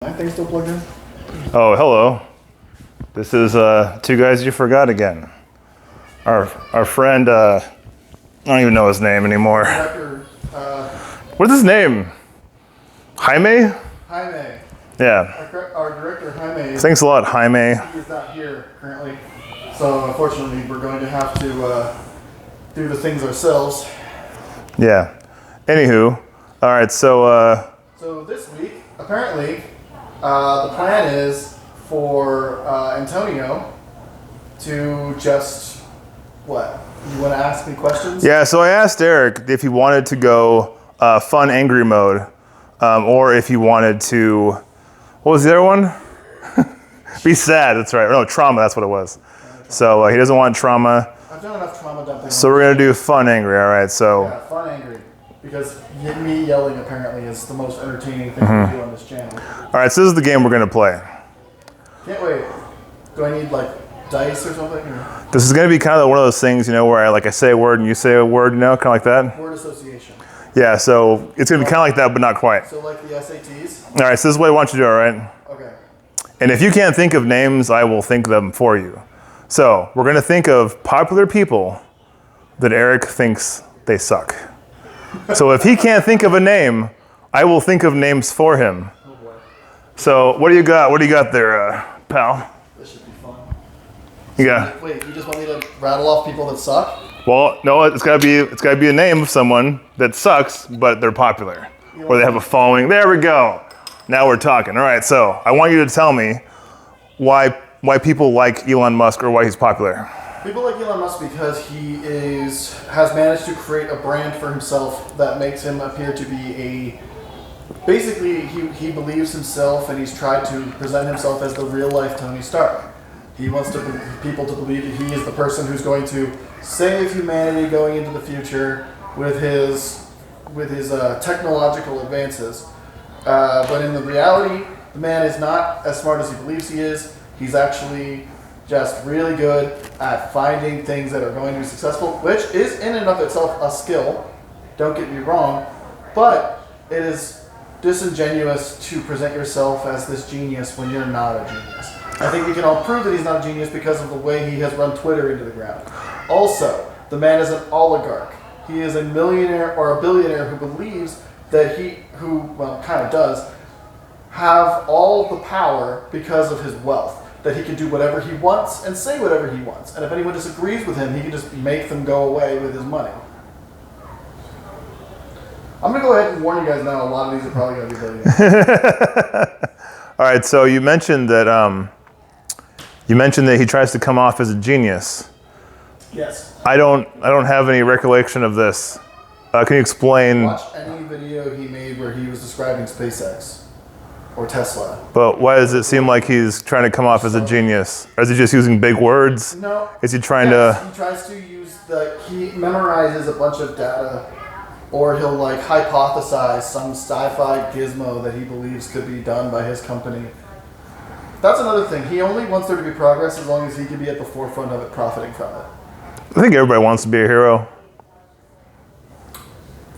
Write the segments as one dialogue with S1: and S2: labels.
S1: My thing's still plugged in?
S2: Oh, hello. This is Two Guys You Forgot again. Our friend, I don't even know his name anymore.
S1: Director,
S2: What's his name? Jaime?
S1: Jaime.
S2: Yeah.
S1: Our director, Jaime,
S2: Thanks a lot, Jaime.
S1: he's not here currently. So unfortunately, we're going to have to do the things ourselves.
S2: Yeah. Anywho, all right, so
S1: So this week, apparently, the plan is for Antonio to just, what? You want to ask me questions?
S2: yeah, so I asked Eric if he wanted to go fun angry mode, or if he wanted to, what was the other one? Be sad, that's right. No, trauma, that's what it was. So he doesn't want trauma.
S1: I've done enough trauma dumping.
S2: So we're gonna do fun angry, all right, so.
S1: Yeah, fun angry. Because me yelling apparently is the most entertaining thing to do on this channel.
S2: All right, so this is the game we're gonna play.
S1: Can't wait. Do I need like dice or something? Or?
S2: This is gonna be kind of one of those things, you know, where I say a word and you say a word, you know, kind of like that.
S1: Word association.
S2: Yeah, so it's gonna be kind of like that, but not quite.
S1: So like the SATs?
S2: All right, so this is what I want you to do, all right?
S1: Okay.
S2: And if you can't think of names, I will think them for you. So we're gonna think of popular people that Eric thinks they suck. So if he can't think of a name, I will think of names for him.
S1: Oh boy.
S2: So what do you got? What do you got there, pal?
S1: This should be fun.
S2: You got?
S1: Wait, you just want me to rattle off people that suck?
S2: Well, no, it's gotta be a name of someone that sucks, but they're popular, or they have a following. There we go. Now we're talking. All right, so I want you to tell me why people like Elon Musk or why he's popular.
S1: People like Elon Musk because he has managed to create a brand for himself that makes him appear to be basically he believes himself, and he's tried to present himself as the real life Tony Stark. He wants people to believe that he is the person who's going to save humanity going into the future with his technological advances. But in the reality, the man is not as smart as he believes he is. He's actually just really good at finding things that are going to be successful, which is in and of itself a skill, don't get me wrong, but it is disingenuous to present yourself as this genius when you're not a genius. I think we can all prove that he's not a genius because of the way he has run Twitter into the ground. Also, the man is an oligarch. He is a millionaire or a billionaire who believes that kind of does, have all the power because of his wealth. That he can do whatever he wants and say whatever he wants. And if anyone disagrees with him, he can just make them go away with his money. I'm going to go ahead and warn you guys now, a lot of these are probably going to be billionaires.
S2: All right, so you mentioned that he tries to come off as a genius.
S1: Yes.
S2: I don't have any recollection of this. Can you explain?
S1: Watch any video he made where he was describing SpaceX or Tesla.
S2: But why does it seem like he's trying to come off as a genius? Or is he just using big words?
S1: No.
S2: Is he trying to?
S1: He tries to use he memorizes a bunch of data, or he'll like hypothesize some sci-fi gizmo that he believes could be done by his company. That's another thing. He only wants there to be progress as long as he can be at the forefront of it, profiting from it.
S2: I think everybody wants to be a hero.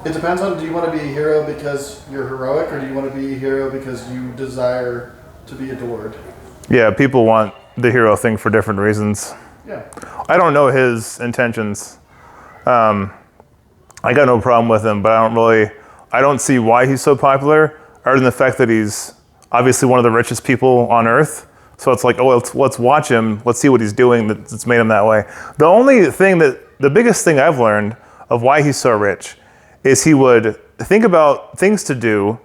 S1: It depends on, do you want to be a hero because you're heroic, or do you want to be a hero because you desire to be adored?
S2: Yeah, people want the hero thing for different reasons.
S1: Yeah.
S2: I don't know his intentions. I got no problem with him, but I don't see why he's so popular, other than the fact that he's obviously one of the richest people on earth. So it's like, oh, let's watch him. Let's see what he's doing that's made him that way. The biggest thing I've learned of why he's so rich is he would think about things to do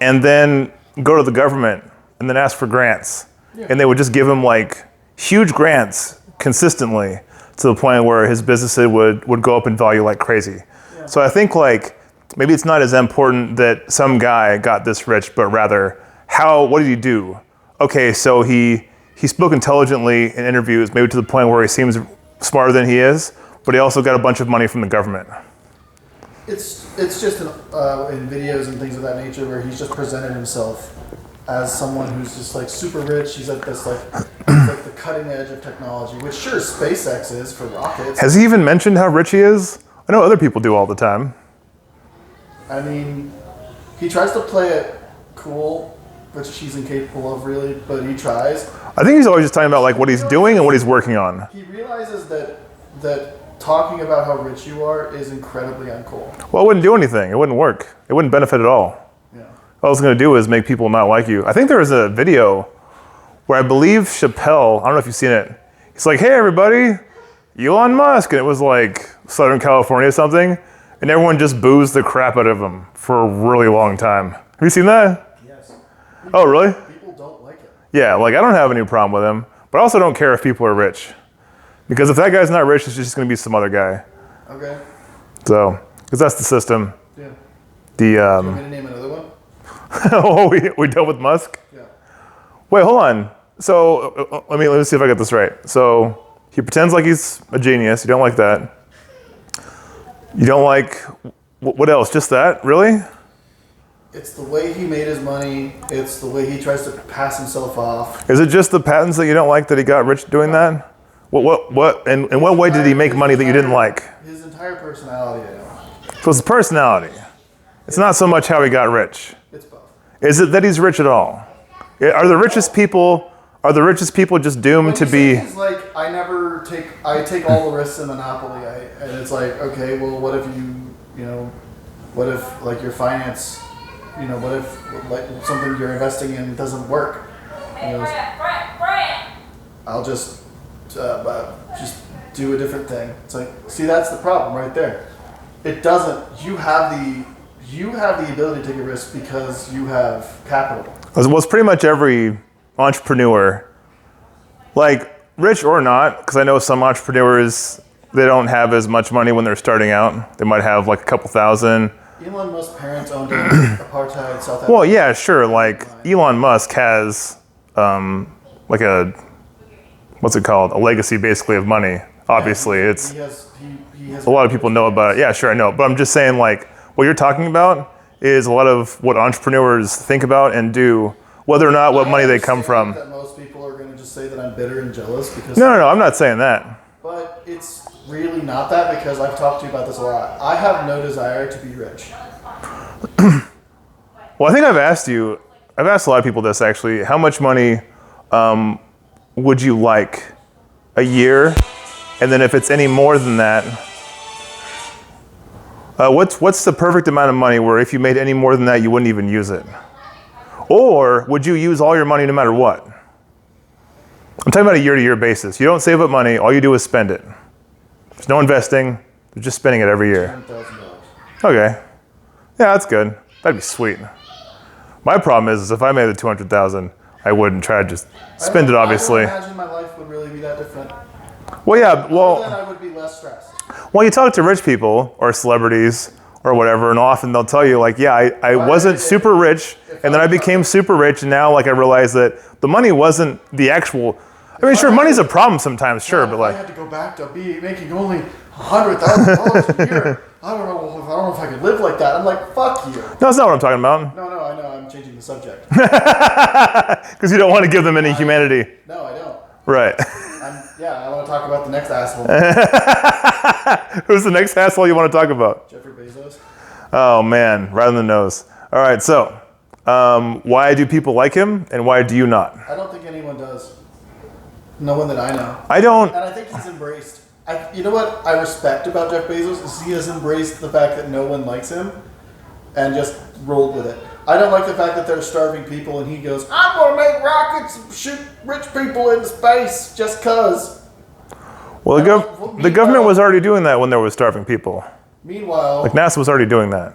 S2: and then go to the government and then ask for grants. Yeah. And they would just give him like huge grants consistently to the point where his businesses would go up in value like crazy. Yeah. So I think like maybe it's not as important that some guy got this rich, but rather what did he do? Okay, so he spoke intelligently in interviews, maybe to the point where he seems smarter than he is, but he also got a bunch of money from the government.
S1: It's just in videos and things of that nature where he's just presented himself as someone who's just like super rich. He's at this like the cutting edge of technology, which sure SpaceX is for rockets.
S2: Has he even mentioned how rich he is? I know other people do all the time.
S1: I mean, he tries to play it cool which he's incapable of really, but he tries.
S2: I think he's always just talking about like what he's doing and what he's working on.
S1: He realizes that talking about how rich you are is incredibly uncool.
S2: Well, it wouldn't do anything. It wouldn't work. It wouldn't benefit at all.
S1: Yeah.
S2: All it's going to do is make people not like you. I think there was a video where I believe Chappelle, I don't know if you've seen it. He's like, hey everybody, Elon Musk. And it was like Southern California or something. And everyone just boozed the crap out of him for a really long time. Have you seen that?
S1: Yes.
S2: Oh, really?
S1: People don't like it.
S2: Yeah, like I don't have any problem with him. But I also don't care if people are rich. Because if that guy's not rich, it's just going to be some other guy.
S1: Okay.
S2: So, because that's the system.
S1: Yeah.
S2: The,
S1: Do you want me to name another one?
S2: oh, we dealt with Musk?
S1: Yeah.
S2: Wait, hold on. So, let me see if I get this right. So, he pretends like he's a genius. You don't like that. You don't like, what else? Just that? Really?
S1: It's the way he made his money. It's the way he tries to pass himself off.
S2: Is it just the patents that you don't like that he got rich doing that? In what way did he make money that you didn't like?
S1: His entire personality, I don't.
S2: So it's personality. It's not so much how he got rich.
S1: It's both.
S2: Is it that he's rich at all? Are the richest people just doomed to be?
S1: He's like, I take all the risks in Monopoly, and it's like, okay, well, what if what if like your finance, what if like something you're investing in doesn't work? I'll just do a different thing. It's like, see, that's the problem right there. It doesn't. You have the ability to take a risk because you have capital.
S2: Well, it's pretty much every entrepreneur, like rich or not, because I know some entrepreneurs, they don't have as much money when they're starting out. They might have like a couple thousand.
S1: Elon Musk's parents owned apartheid South Africa.
S2: Well, yeah, sure. Like Elon Musk has like a, what's it called? A legacy basically of money. Obviously, it's
S1: he has
S2: a lot of people know about it. Yeah, sure, I know. But I'm just saying, like, what you're talking about is a lot of what entrepreneurs think about and do, whether or not what money they come from.
S1: That most people are going to just say that I'm bitter and jealous because.
S2: No, I'm not saying that.
S1: But it's really not that, because I've talked to you about this a lot. I have no desire to be rich.
S2: Well, I think I've asked a lot of people this actually. How much money would you like a year? And then if it's any more than that, what's the perfect amount of money where if you made any more than that, you wouldn't even use it? Or would you use all your money no matter what? I'm talking about a year-to-year basis. You don't save up money. All you do is spend it. There's no investing. You're just spending it every year.
S1: $10,000.
S2: Okay. Yeah, that's good. That'd be sweet. My problem is if I made the $200,000, I wouldn't try to just spend it, obviously.
S1: I don't imagine my life would really be that different.
S2: Well, yeah, well.
S1: Then I would be less stressed.
S2: Well, you talk to rich people or celebrities or whatever, and often they'll tell you, like, yeah, I wasn't super rich, and then I became super rich, and now, like, I realized that the money wasn't the actual. I mean, sure, money's a problem sometimes, sure, but like.
S1: I had to go back to making only $100,000 a year. I don't know if I could live like that. I'm like, fuck you.
S2: No, that's not what I'm talking about.
S1: No, I know. I'm changing the subject.
S2: Because you don't want to give them any humanity.
S1: No, I don't.
S2: Right.
S1: I want to talk about the next asshole.
S2: Who's the next asshole you want to talk about?
S1: Jeffrey Bezos.
S2: Oh, man, right on the nose. All right, so why do people like him and why do you not?
S1: I don't think anyone does. No one that I know.
S2: I don't.
S1: And I think he's embraced. You know what I respect about Jeff Bezos is he has embraced the fact that no one likes him and just rolled with it. I don't like the fact that there's starving people and he goes, I'm going to make rockets and shoot rich people into space just cause.
S2: Well, the government was already doing that when there was starving people.
S1: Meanwhile,
S2: like NASA was already doing that.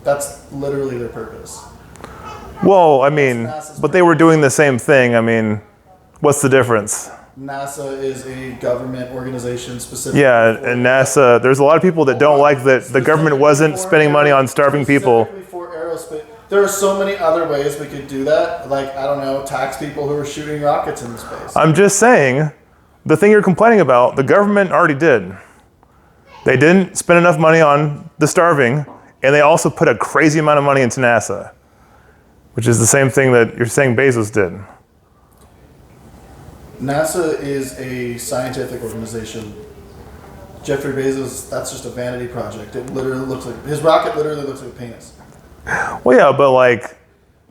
S1: That's literally their purpose.
S2: Well, I mean, but they were doing the same thing. I mean, what's the difference?
S1: NASA is a government organization specifically.
S2: Yeah, and NASA, there's a lot of people that don't like that the government wasn't spending money on starving people.
S1: Specifically for aerospace. There are so many other ways we could do that. Like, I don't know, tax people who are shooting rockets into space.
S2: I'm just saying, the thing you're complaining about, the government already did. They didn't spend enough money on the starving, and they also put a crazy amount of money into NASA, which is the same thing that you're saying Bezos did.
S1: NASA is a scientific organization. Jeffrey Bezos, that's just a vanity project. It literally looks like, his rocket literally looks like a penis.
S2: Well, yeah, but like,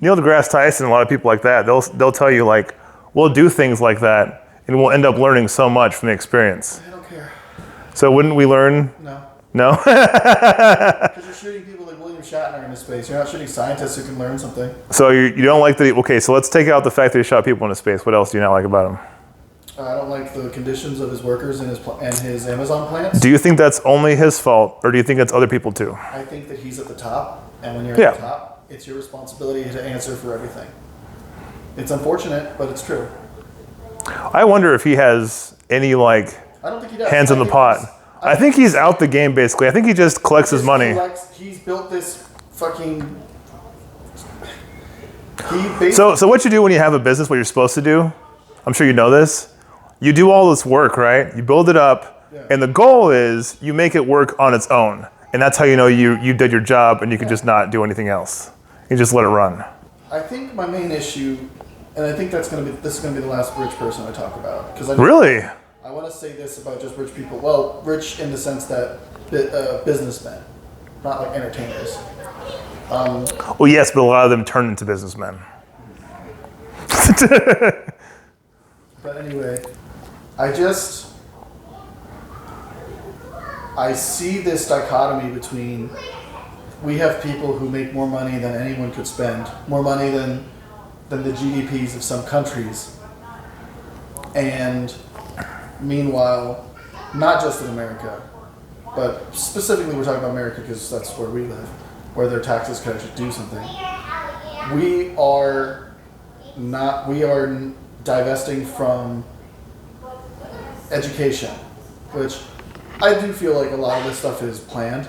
S2: Neil deGrasse Tyson, a lot of people like that, they'll tell you like, we'll do things like that, and we'll end up learning so much from the experience.
S1: I don't care.
S2: So wouldn't we learn?
S1: No.
S2: No?
S1: Because you're shooting people like William Shatner into space. You're not shooting scientists who can learn something.
S2: So you don't like that? Okay, so let's take out the fact that he shot people into space. What else do you not like about him?
S1: I don't like the conditions of his workers and his Amazon plants.
S2: Do you think that's only his fault, or do you think it's other people too?
S1: I think that he's at the top, and when you're at the top, it's your responsibility to answer for everything. It's unfortunate, but it's true.
S2: I wonder if he has any like
S1: I don't think he does.
S2: hands in the pot. I think he's out the game basically. I think he just collects his money.
S1: He's built this fucking.
S2: So what you do when you have a business, what you're supposed to do, I'm sure you know this. You do all this work, right? You build it up, and the goal is you make it work on its own. And that's how you know you did your job and you can just not do anything else. You just let it run.
S1: I think my main issue, and I think this is gonna be the last rich person I talk about.
S2: Really?
S1: I want to say this about just rich people. Well, rich in the sense that businessmen, not like entertainers.
S2: Well, yes, but a lot of them turn into businessmen.
S1: But anyway, I see this dichotomy between we have people who make more money than anyone could spend, more money than the GDPs of some countries, and meanwhile, not just in America, but specifically we're talking about America because that's where we live, where their taxes could actually do something. We are divesting from education, which I do feel like a lot of this stuff is planned,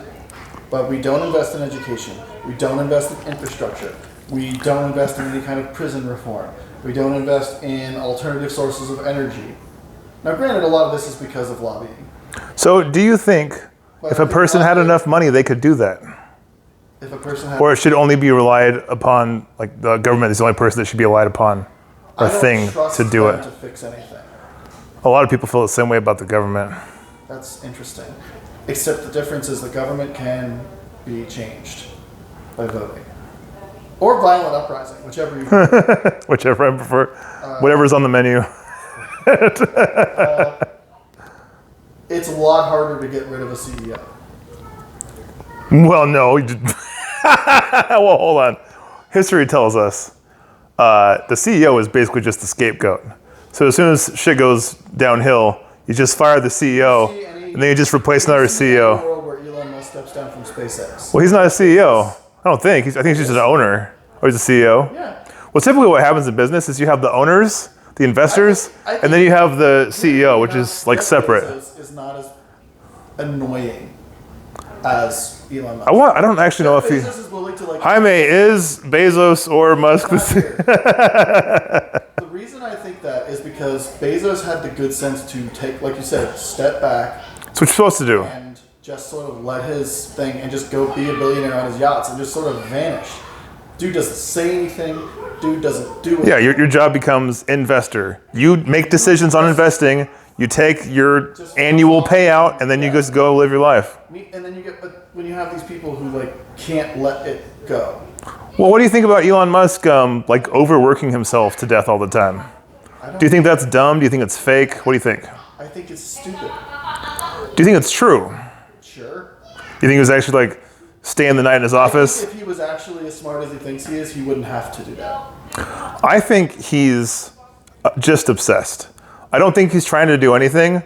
S1: but we don't invest in education. We don't invest in infrastructure. We don't invest in any kind of prison reform. We don't invest in alternative sources of energy. Now, granted, a lot of this is because of lobbying.
S2: So do you think if a person had enough money, they could do that?
S1: If a person had,
S2: or it should only be relied upon, like the government is the only person that should be relied upon, or thing to do it.
S1: To fix anything.
S2: A lot of people feel the same way about the government.
S1: That's interesting. Except the difference is the government can be changed by voting. Or violent uprising, whichever you prefer.
S2: Whichever I prefer. Whatever's on the menu.
S1: It's a lot harder to get rid of a CEO.
S2: Well, no. Well, hold on. History tells us the CEO is basically just the scapegoat. So as soon as shit goes downhill, you just fire the CEO, and then you just replace another CEO.
S1: World where Elon Musk steps down from SpaceX.
S2: Well, he's not a CEO. I don't think. I think he's just an owner. Or he's a CEO.
S1: Yeah.
S2: Well, typically what happens in business is you have the owners, the investors, and then you have the CEO, which is like separate.
S1: Is not as annoying as Elon Musk.
S2: I don't actually know if he...
S1: Bezos is willing to like...
S2: Jaime, is Bezos or Musk the CEO?
S1: The reason I think that is because Bezos had the good sense to take, like you said, step back.
S2: That's what you're supposed to do.
S1: And just sort of let his thing and just go be a billionaire on his yachts and just sort of vanish. Dude doesn't say anything. Dude doesn't do it.
S2: Yeah, your job becomes investor. You make decisions on investing. You take your annual payout, and then you just go live your life.
S1: And then but when you have these people who like can't let it go.
S2: Well, what do you think about Elon Musk like overworking himself to death all the time? Do you think that's dumb? Do you think it's fake? What do you think?
S1: I think it's stupid.
S2: Do you think it's true?
S1: Sure.
S2: You think he was actually like staying the night in his office?
S1: If he was actually as smart as he thinks he is, he wouldn't have to do that.
S2: I think he's just obsessed. I don't think he's trying to do anything.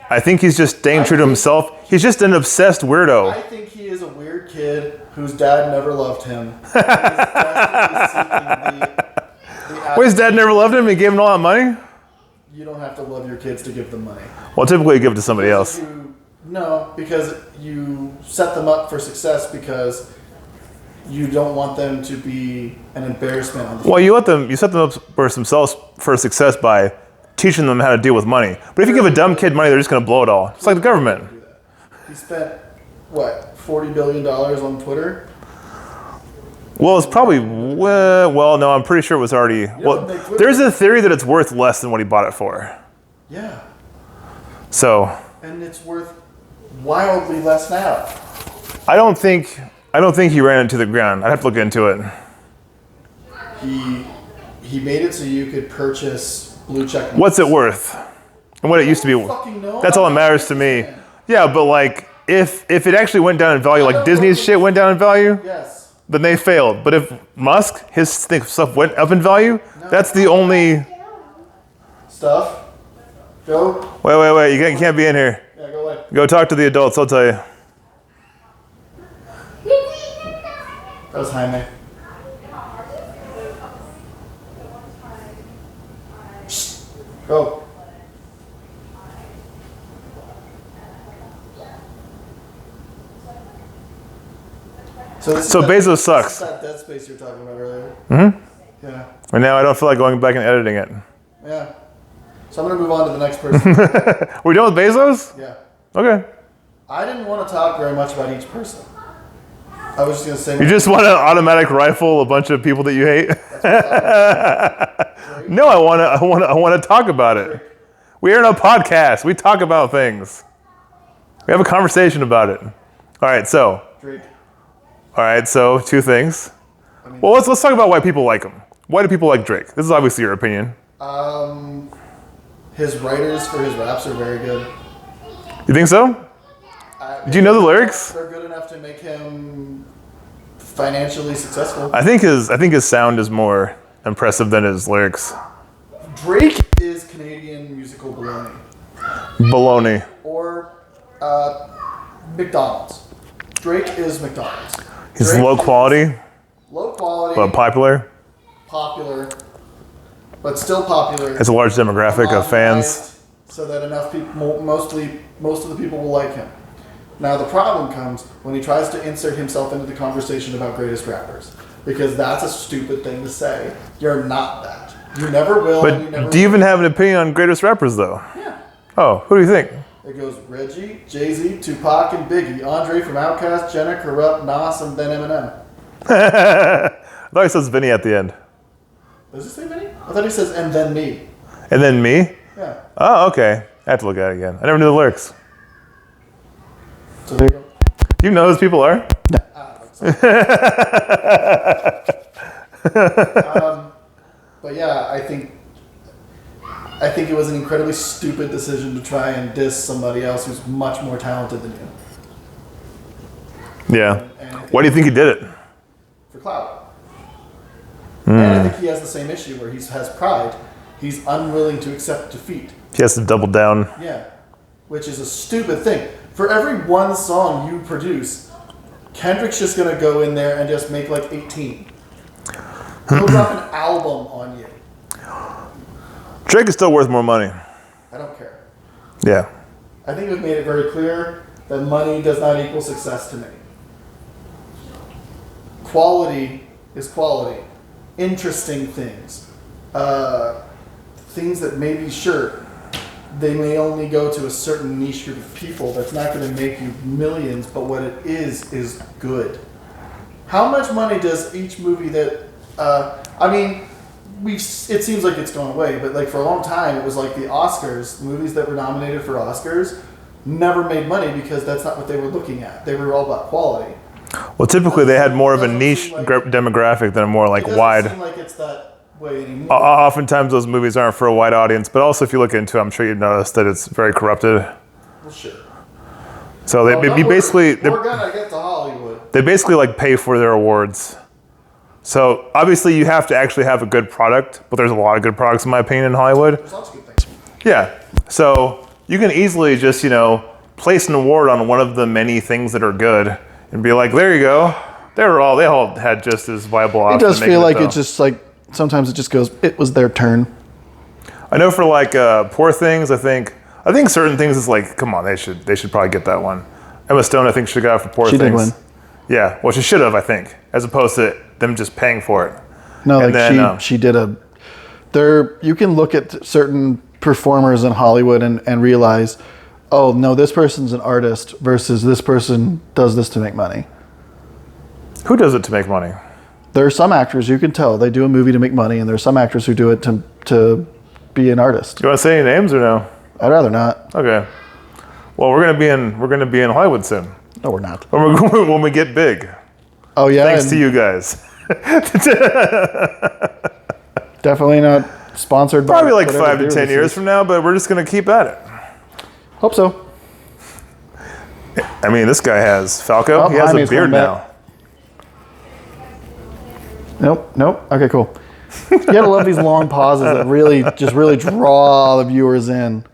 S2: I think he's just staying true to himself. He's just an obsessed weirdo.
S1: I think he is a weird kid whose dad never loved him.
S2: Wait, his dad never loved him? He gave him all that money?
S1: You don't have to love your kids to give them money.
S2: Well, typically you give it to somebody else.
S1: No, because you set them up for success because you don't want them to be an embarrassment on the
S2: Well, you set them up for themselves for success by teaching them how to deal with money. But if you give a dumb kid money, they're just going to blow it all. It's like the government.
S1: He spent, what, $40 billion on Twitter?
S2: Well, it's probably, well, no, I'm pretty sure it was already, well, there's a theory that it's worth less than what he bought it for.
S1: Yeah.
S2: So.
S1: And it's worth wildly less now.
S2: I don't think he ran into the ground. I'd have to look into it.
S1: He he made it so you could purchase blue check marks.
S2: What's it worth? And what it used to be.
S1: Fucking know.
S2: That's all that matters to me. Yeah, but like if it actually went down in value, like Disney's shit went down in value,
S1: Yes.
S2: then they failed. But if Musk, his stuff went up in value, that's the only
S1: Stuff. Go.
S2: Wait, you can't be in here.
S1: Yeah, go away.
S2: Go talk to the adults, I'll tell you.
S1: That was Jaime. Go.
S2: So Bezos sucks.
S1: This is that Dead Space you were talking about earlier.
S2: Mm-hmm.
S1: Yeah.
S2: And now I don't feel like going back and editing it.
S1: Yeah. So I'm going to move on to the next person.
S2: We're done with Bezos?
S1: Yeah.
S2: Okay.
S1: I didn't want to talk very much about each person. I was just going to say...
S2: You just want to automatic rifle a bunch of people that you hate? No, I want to talk about it. We are in a podcast. We talk about things. We have a conversation about it. All right, so...
S1: Drake.
S2: All right, so two things. Well, let's talk about why people like him. Why do people like Drake? This is obviously your opinion.
S1: His writers for his raps are very good.
S2: You think so? Do you know the lyrics?
S1: They're good enough to make him financially successful.
S2: I think his sound is more impressive than his lyrics.
S1: Drake is Canadian musical baloney.
S2: Baloney.
S1: Or McDonald's. Drake is McDonald's.
S2: He's
S1: Drake
S2: low quality,
S1: low quality,
S2: but popular.
S1: Popular, but still popular.
S2: Has a large demographic of fans.
S1: So that enough people, most of the people will like him. Now the problem comes when he tries to insert himself into the conversation about greatest rappers, because that's a stupid thing to say. You're not that. You never will.
S2: But
S1: you never
S2: do you
S1: will.
S2: even have an opinion on greatest rappers though?
S1: Yeah.
S2: Oh, who do you think?
S1: It goes Reggie, Jay-Z, Tupac, and Biggie. Andre from Outkast, Jenna, Corrupt, Nas, and then Eminem.
S2: I thought he says Vinny at the end.
S1: Does he say Vinny? I thought he says and then me.
S2: And then me?
S1: Yeah.
S2: Oh, okay. I have to look at it again. I never knew the lyrics.
S1: So there you go.
S2: Do you know who those people are?
S1: But yeah, I think it was an incredibly stupid decision to try and diss somebody else who's much more talented than you.
S2: Yeah.
S1: And
S2: Why do you think he did it?
S1: For clout. And I think he has the same issue where he has pride. He's unwilling to accept defeat.
S2: He has to double down.
S1: Yeah. Which is a stupid thing. For every one song you produce, Kendrick's just going to go in there and just make like 18. He'll drop an album on you.
S2: Drake is still worth more money.
S1: I don't care.
S2: Yeah.
S1: I think we've made it very clear that money does not equal success to me. Quality is quality. Interesting things. Things that maybe, sure, they may only go to a certain niche group of people. That's not going to make you millions, but what it is good. How much money does each movie that... it seems like it's gone away, but like for a long time, it was like the Oscars, movies that were nominated for Oscars, never made money because that's not what they were looking at. They were all about quality.
S2: Well, typically they had more of a niche demographic than a more like wide.
S1: It doesn't seem like it's that way anymore.
S2: Oftentimes those movies aren't for a wide audience, but also if you look into it, I'm sure you've noticed that it's very corrupted.
S1: Well, sure.
S2: So
S1: We're gonna get to Hollywood.
S2: They basically like pay for their awards. So obviously you have to actually have a good product, but there's a lot of good products in my opinion in Hollywood.
S1: There's lots of good things.
S2: Yeah. So you can easily just, place an award on one of the many things that are good and be like, there you go. They all had just as viable
S3: It
S2: options.
S3: does feel like it's just like, sometimes it just goes, it was their turn.
S2: I know for like Poor Things, I think certain things is like, come on, they should probably get that one. Emma Stone, I think, should go for Poor Things.
S3: She did win.
S2: Yeah, well, she should have, I think, as opposed to them just paying for it.
S3: No,
S2: And then,
S3: she did you can look at certain performers in Hollywood and realize, oh no, this person's an artist versus this person does this to make money.
S2: Who does it to make money?
S3: There are some actors you can tell they do a movie to make money, and there are some actors who do it to be an artist.
S2: You want to say any names or no?
S3: I'd rather not.
S2: Okay. Well, we're gonna be in Hollywood soon.
S3: No, we're not.
S2: When we get big.
S3: Oh yeah.
S2: Thanks to you guys.
S3: definitely not sponsored by.
S2: Probably like
S3: whatever
S2: 5 to
S3: beer
S2: 10
S3: this
S2: years
S3: is.
S2: from now, but we're just gonna keep at it.
S3: Hope so.
S2: I mean, this guy has Falco.
S3: Oh,
S2: He has
S3: behind me
S2: a
S3: is
S2: beard
S3: coming
S2: now.
S3: back. Nope. Okay, cool. You gotta love these long pauses that really draw the viewers in.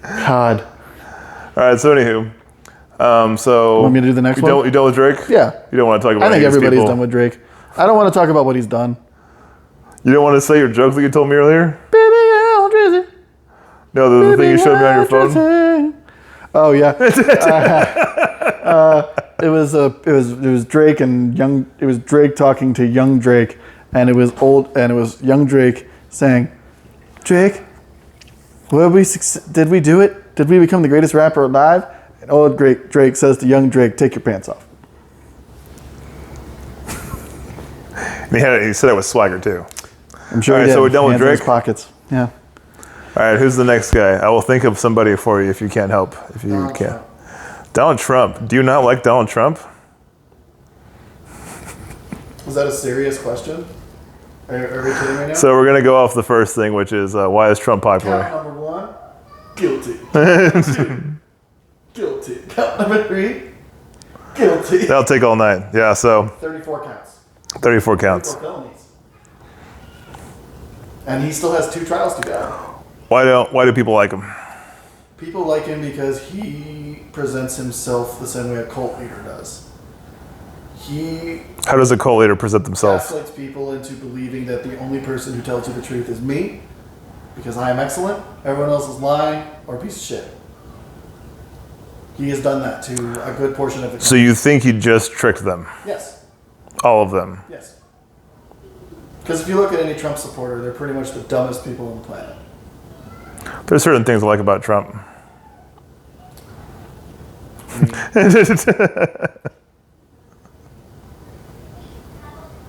S3: God.
S2: All right. So anywho, so
S3: Want me to do the next one?
S2: You done with Drake?
S3: Yeah.
S2: You don't want to talk about.
S3: I think
S2: any of these
S3: everybody's
S2: people?
S3: done with Drake. I don't want to talk about what he's done.
S2: You don't want to say your joke that you told me earlier?
S3: Baby, I'm Drizzy.
S2: No, the thing you showed me on your phone.
S3: Drizzy. Oh yeah. It was Drake and young. It was Drake talking to young Drake, and it was young Drake saying, "Drake, did we do it? Did we become the greatest rapper alive?" And old Drake says to young Drake, "Take your pants off."
S2: And he said it with swagger too.
S3: I'm sure.
S2: All right,
S3: he did.
S2: so we're done with
S3: Hands in his
S2: Drake?
S3: pockets. Yeah.
S2: All right, who's the next guy? I will think of somebody for you if you can't help. If you
S1: Donald
S2: can't.
S1: Trump.
S2: Donald Trump. Do you not like Donald Trump?
S1: Was that a serious question? Are we kidding right now?
S2: So we're gonna go off the first thing, which is why is Trump popular?
S1: Count number 1, guilty. 2, guilty. Count number 3, guilty.
S2: That'll take all night. Yeah. So
S1: 34 counts.
S2: 34 counts.
S1: 34 felonies. And he still has 2 trials to go.
S2: Why do people like him?
S1: People like him because he presents himself the same way a cult leader does. He
S2: How does a cult leader present themselves?
S1: gaslights people into believing that the only person who tells you the truth is me, because I am excellent, everyone else is lying or a piece of shit. He has done that to a good portion of the country.
S2: So you think he just tricked them?
S1: Yes,
S2: All of them?
S1: yes. Because if you look at any Trump supporter, they're pretty much the dumbest people on the planet.
S2: There's certain things I like about Trump.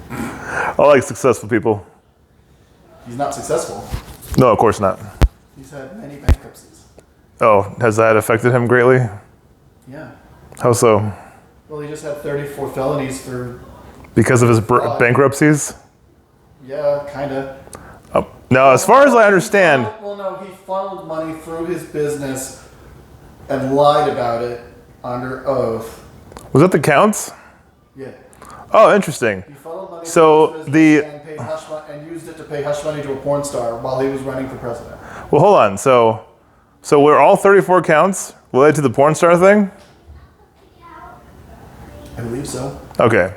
S2: I like successful people.
S1: He's not successful.
S2: No, of course not.
S1: He's had many bankruptcies.
S2: Oh, has that affected him greatly?
S1: Yeah.
S2: How so?
S1: Well, he just had 34 felonies for,
S2: Because of his bankruptcies?
S1: yeah, kind of.
S2: Now, as far as I understand,
S1: Well, no, he funneled money through his business and lied about it under oath.
S2: was that the counts?
S1: Yeah.
S2: Oh, interesting.
S1: He funneled money
S2: So
S1: through his
S2: the-
S1: business and paid hush money and used it to pay hush money to a porn star while he was running for president.
S2: Well, hold on. So were all 34 counts related to the porn star thing?
S1: I believe so.
S2: Okay.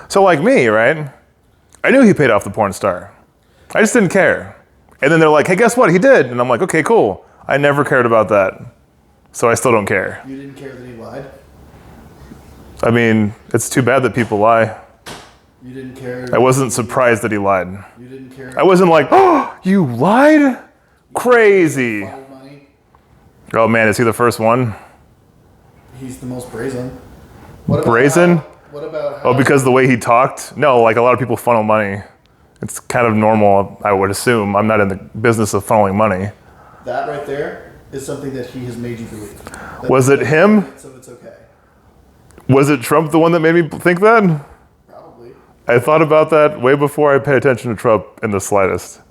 S2: So like me, right? I knew he paid off the porn star. I just didn't care. And then they're like, hey, guess what? He did. And I'm like, okay, cool. I never cared about that. So I still don't care.
S1: You didn't care that he lied?
S2: I mean, it's too bad that people lie.
S1: You didn't care?
S2: I wasn't surprised that he lied.
S1: You didn't care?
S2: I wasn't like, oh, you lied? Crazy.
S1: Funneled money?
S2: Oh man, is he the first one?
S1: He's the most brazen. What about
S2: Brazen?
S1: What about how...
S2: Oh, because the way he talked? No, like a lot of people funnel money. It's kind of normal, I would assume. I'm not in the business of funneling money.
S1: That right there is something that he has made you believe. That-
S2: Was it him?
S1: So it's okay.
S2: Was it Trump the one that made me think that?
S1: Probably.
S2: I thought about that way before I paid attention to Trump in the slightest.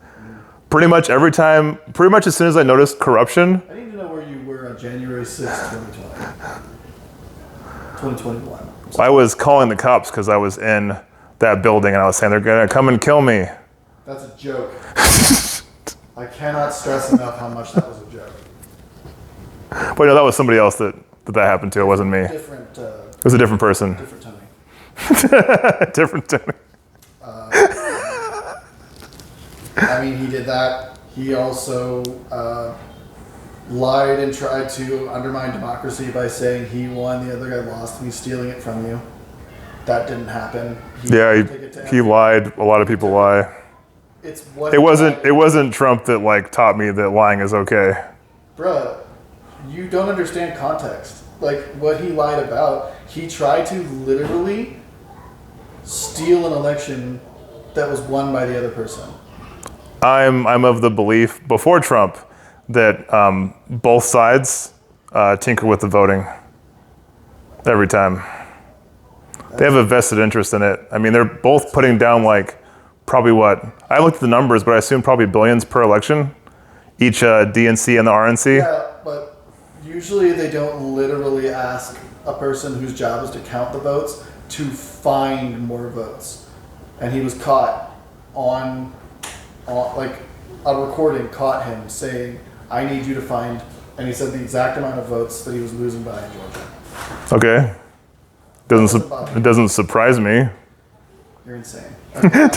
S2: Pretty much every time, pretty much as soon as I noticed corruption,
S1: I need to know where you were on January 6th, 2021.
S2: I was calling the cops because I was in that building and I was saying they're gonna come and kill me.
S1: That's a joke. I cannot stress enough how much that was a joke.
S2: But no, that was somebody else that happened to. It wasn't me. It
S1: Different,
S2: was a different person.
S1: different Tony.
S2: Different Tony.
S1: I mean, he did that. He also lied and tried to undermine democracy by saying he won, the other guy lost, and he's stealing it from you. That didn't happen.
S2: Yeah,
S1: took it to
S2: he
S1: every-
S2: lied. A lot of people lie.
S1: It's what
S2: It
S1: he
S2: wasn't.
S1: lied-
S2: It wasn't Trump that like taught me that lying is okay.
S1: Bruh, you don't understand context. Like, what he lied about, he tried to literally steal an election that was won by the other person.
S2: I'm of the belief before Trump that both sides tinker with the voting every time. They have a vested interest in it. I mean, they're both putting down like probably what? I looked at the numbers, but I assume probably billions per election, each DNC and the RNC.
S1: Yeah, but usually they don't literally ask a person whose job is to count the votes to find more votes. And he was caught on like a recording caught him saying, I need you to find, and he said the exact amount of votes that he was losing by in Georgia.
S2: Okay. It doesn't surprise me.
S1: You're insane. Okay,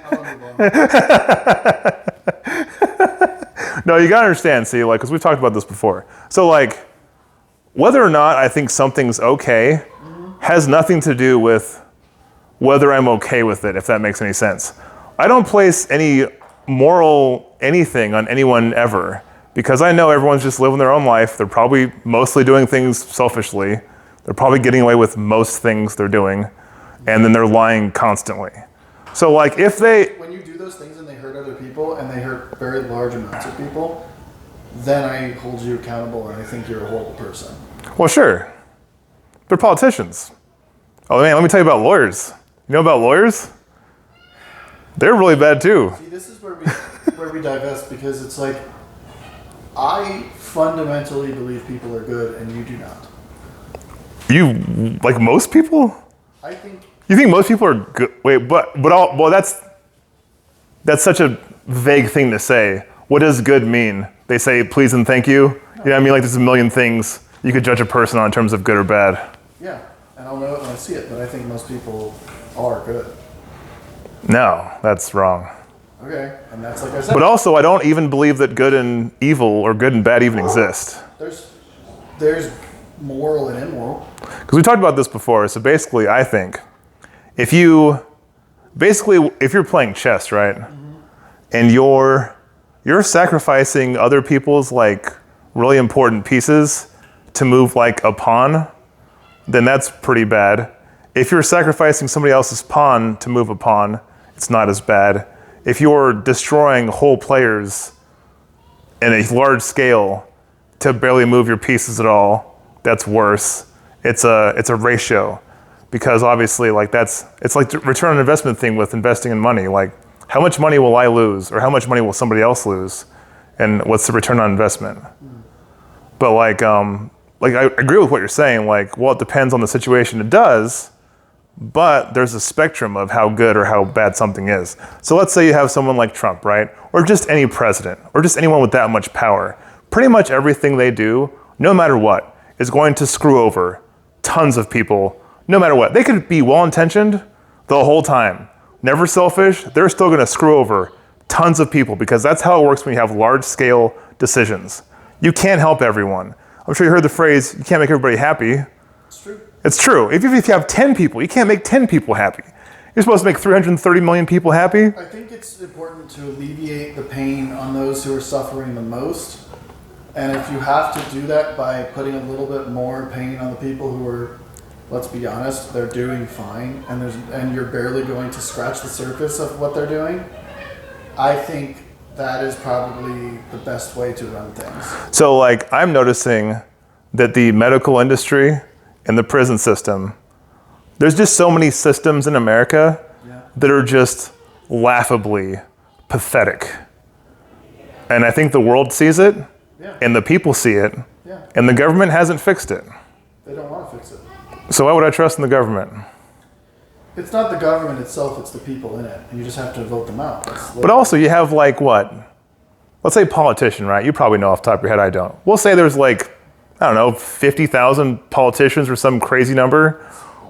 S1: I'll move on.
S2: No, you gotta understand, see, like, because we've talked about this before. So, like, whether or not I think something's okay has nothing to do with whether I'm okay with it, if that makes any sense. I don't place any moral anything on anyone ever, because I know everyone's just living their own life. They're probably mostly doing things selfishly. They're probably getting away with most things they're doing, and then they're lying constantly. So, like, if they...
S1: When you do those things and they hurt other people, and they hurt very large amounts of people, then I hold you accountable and I think you're a horrible person.
S2: Well, sure. They're politicians. Oh, man, let me tell you about lawyers. You know about lawyers? They're really bad, too.
S1: See, this is where we divest, because it's like, I fundamentally believe people are good and you do not.
S2: You, like most people?
S1: I think...
S2: You think most people are good? Wait, well, that's such a vague thing to say. What does good mean? They say please and thank you? You know what I mean? Like, there's a million things you could judge a person on in terms of good or bad.
S1: Yeah, and I'll know it when I see it, but I think most people are good.
S2: No, that's wrong.
S1: Okay, and that's like I said.
S2: But also, I don't even believe that good and evil or good and bad even exist.
S1: There's moral and immoral.
S2: Because we talked about this before. So basically, I think if you're playing chess, right, and you're sacrificing other people's like really important pieces to move like a pawn, then that's pretty bad. If you're sacrificing somebody else's pawn to move a pawn, it's not as bad. If you're destroying whole players in a large scale to barely move your pieces at all, that's worse. It's a ratio, because obviously like it's like the return on investment thing with investing in money. Like, how much money will I lose, or how much money will somebody else lose, and what's the return on investment? But like I agree with what you're saying. Like, well, it depends on the situation. It does. But there's a spectrum of how good or how bad something is. So let's say you have someone like Trump, right? Or just any president, or just anyone with that much power. Pretty much everything they do, no matter what, is going to screw over tons of people, no matter what. They could be well-intentioned the whole time, never selfish. They're still going to screw over tons of people, because that's how it works when you have large-scale decisions. You can't help everyone. I'm sure you heard the phrase, you can't make everybody happy.
S1: It's true.
S2: It's true. If you have 10 people, you can't make 10 people happy. You're supposed to make 330 million people happy?
S1: I think it's important to alleviate the pain on those who are suffering the most. And if you have to do that by putting a little bit more pain on the people who are, let's be honest, they're doing fine, and you're barely going to scratch the surface of what they're doing, I think that is probably the best way to run things.
S2: So, like, I'm noticing that the medical industry and the prison system, there's just so many systems in America that are just laughably pathetic. And I think the world sees it, and the people see it, and the government hasn't fixed it.
S1: They don't want to fix it.
S2: So why would I trust in the government?
S1: It's not the government itself, it's the people in it, and you just have to vote them out.
S2: But also, you have like what? Let's say politician, right? You probably know off the top of your head, I don't. We'll say there's like, I don't know, 50,000 politicians or some crazy number.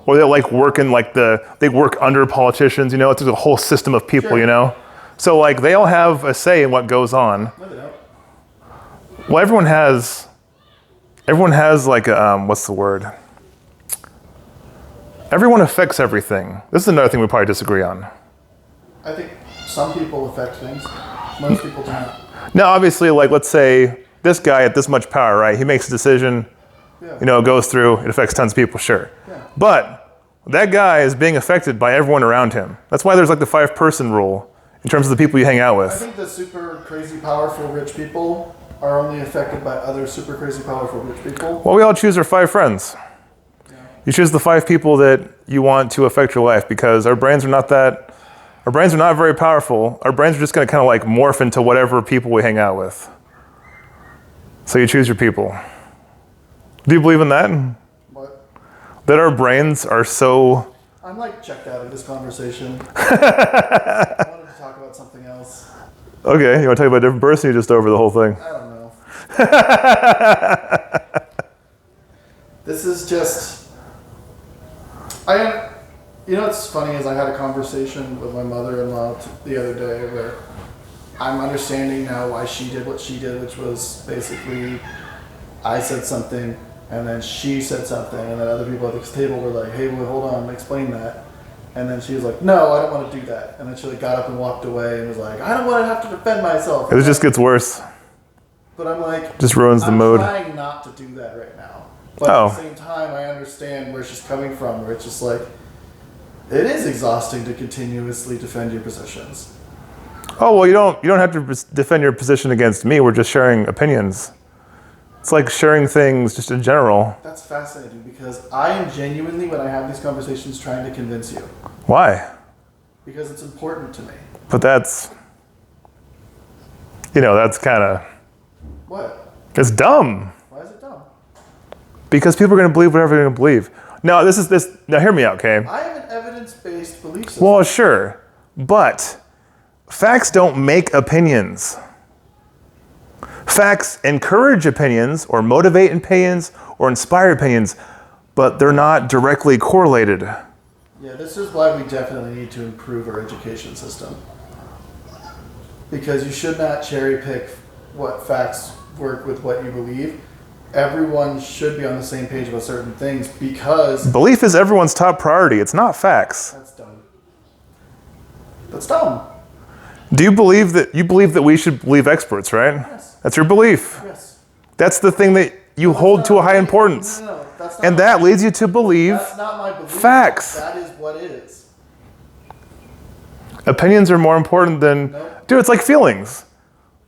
S2: Or they like work in like they work under politicians, you know, it's a whole system of people, you know? So like they all have a say in what goes on.
S1: No, they don't.
S2: Well, everyone has like a, what's the word? Everyone affects everything. This is another thing we probably disagree on.
S1: I think some people affect things. Most people do not.
S2: Now, obviously, like let's say this guy at this much power, right? He makes a decision, you know, it goes through, it affects tons of people, sure. But that guy is being affected by everyone around him. That's why there's like the 5-person rule in terms of the people you hang out with.
S1: I think the super crazy powerful rich people are only affected by other super crazy powerful rich people.
S2: Well, we all choose our 5 friends. You choose the 5 people that you want to affect your life, because our brains are not that Our brains are not very powerful. Our brains are just going to kind of like morph into whatever people we hang out with. So you choose your people. Do you believe in that?
S1: What?
S2: That our brains are so...
S1: I'm like checked out of this conversation. I wanted to talk about something else.
S2: Okay, you want to talk about a different person or you just over the whole thing?
S1: I don't know. This is just... You know what's funny is I had a conversation with my mother-in-law the other day where I'm understanding now why she did what she did, which was basically I said something and then she said something and then other people at this table were like, hey, well, hold on, explain that. And then she was like, no, I don't want to do that. And then she like got up and walked away and was like, I don't want to have to defend myself.
S2: It just gets worse.
S1: But I'm like,
S2: Just ruins the
S1: I'm
S2: mood.
S1: trying not to do that right now. But at the same time, I understand where she's coming from, where it's just like, it is exhausting to continuously defend your positions.
S2: Oh, well, you don't have to defend your position against me. We're just sharing opinions. It's like sharing things just in general.
S1: That's fascinating because I am genuinely, when I have these conversations, trying to convince you.
S2: Why?
S1: Because it's important to me.
S2: But that's, that's kind of...
S1: What?
S2: It's dumb.
S1: Why is it dumb?
S2: Because people are going to believe whatever they're going to believe. Now, now hear me out, okay?
S1: I have an evidence-based belief system.
S2: Well, sure. But facts don't make opinions. Facts encourage opinions or motivate opinions or inspire opinions, but they're not directly correlated.
S1: Yeah, this is why we definitely need to improve our education system. Because you should not cherry pick what facts work with what you believe. Everyone should be on the same page about certain things because...
S2: Belief is everyone's top priority. It's not facts.
S1: That's dumb. That's dumb.
S2: Do you believe that we should believe experts, right?
S1: Yes.
S2: That's your belief.
S1: Yes.
S2: That's the thing that you hold to a high importance.
S1: No, that's not
S2: And that leads you to believe
S1: that's not my belief.
S2: facts.
S1: That is what is.
S2: Opinions are more important than...
S1: Nope.
S2: Dude, it's like feelings.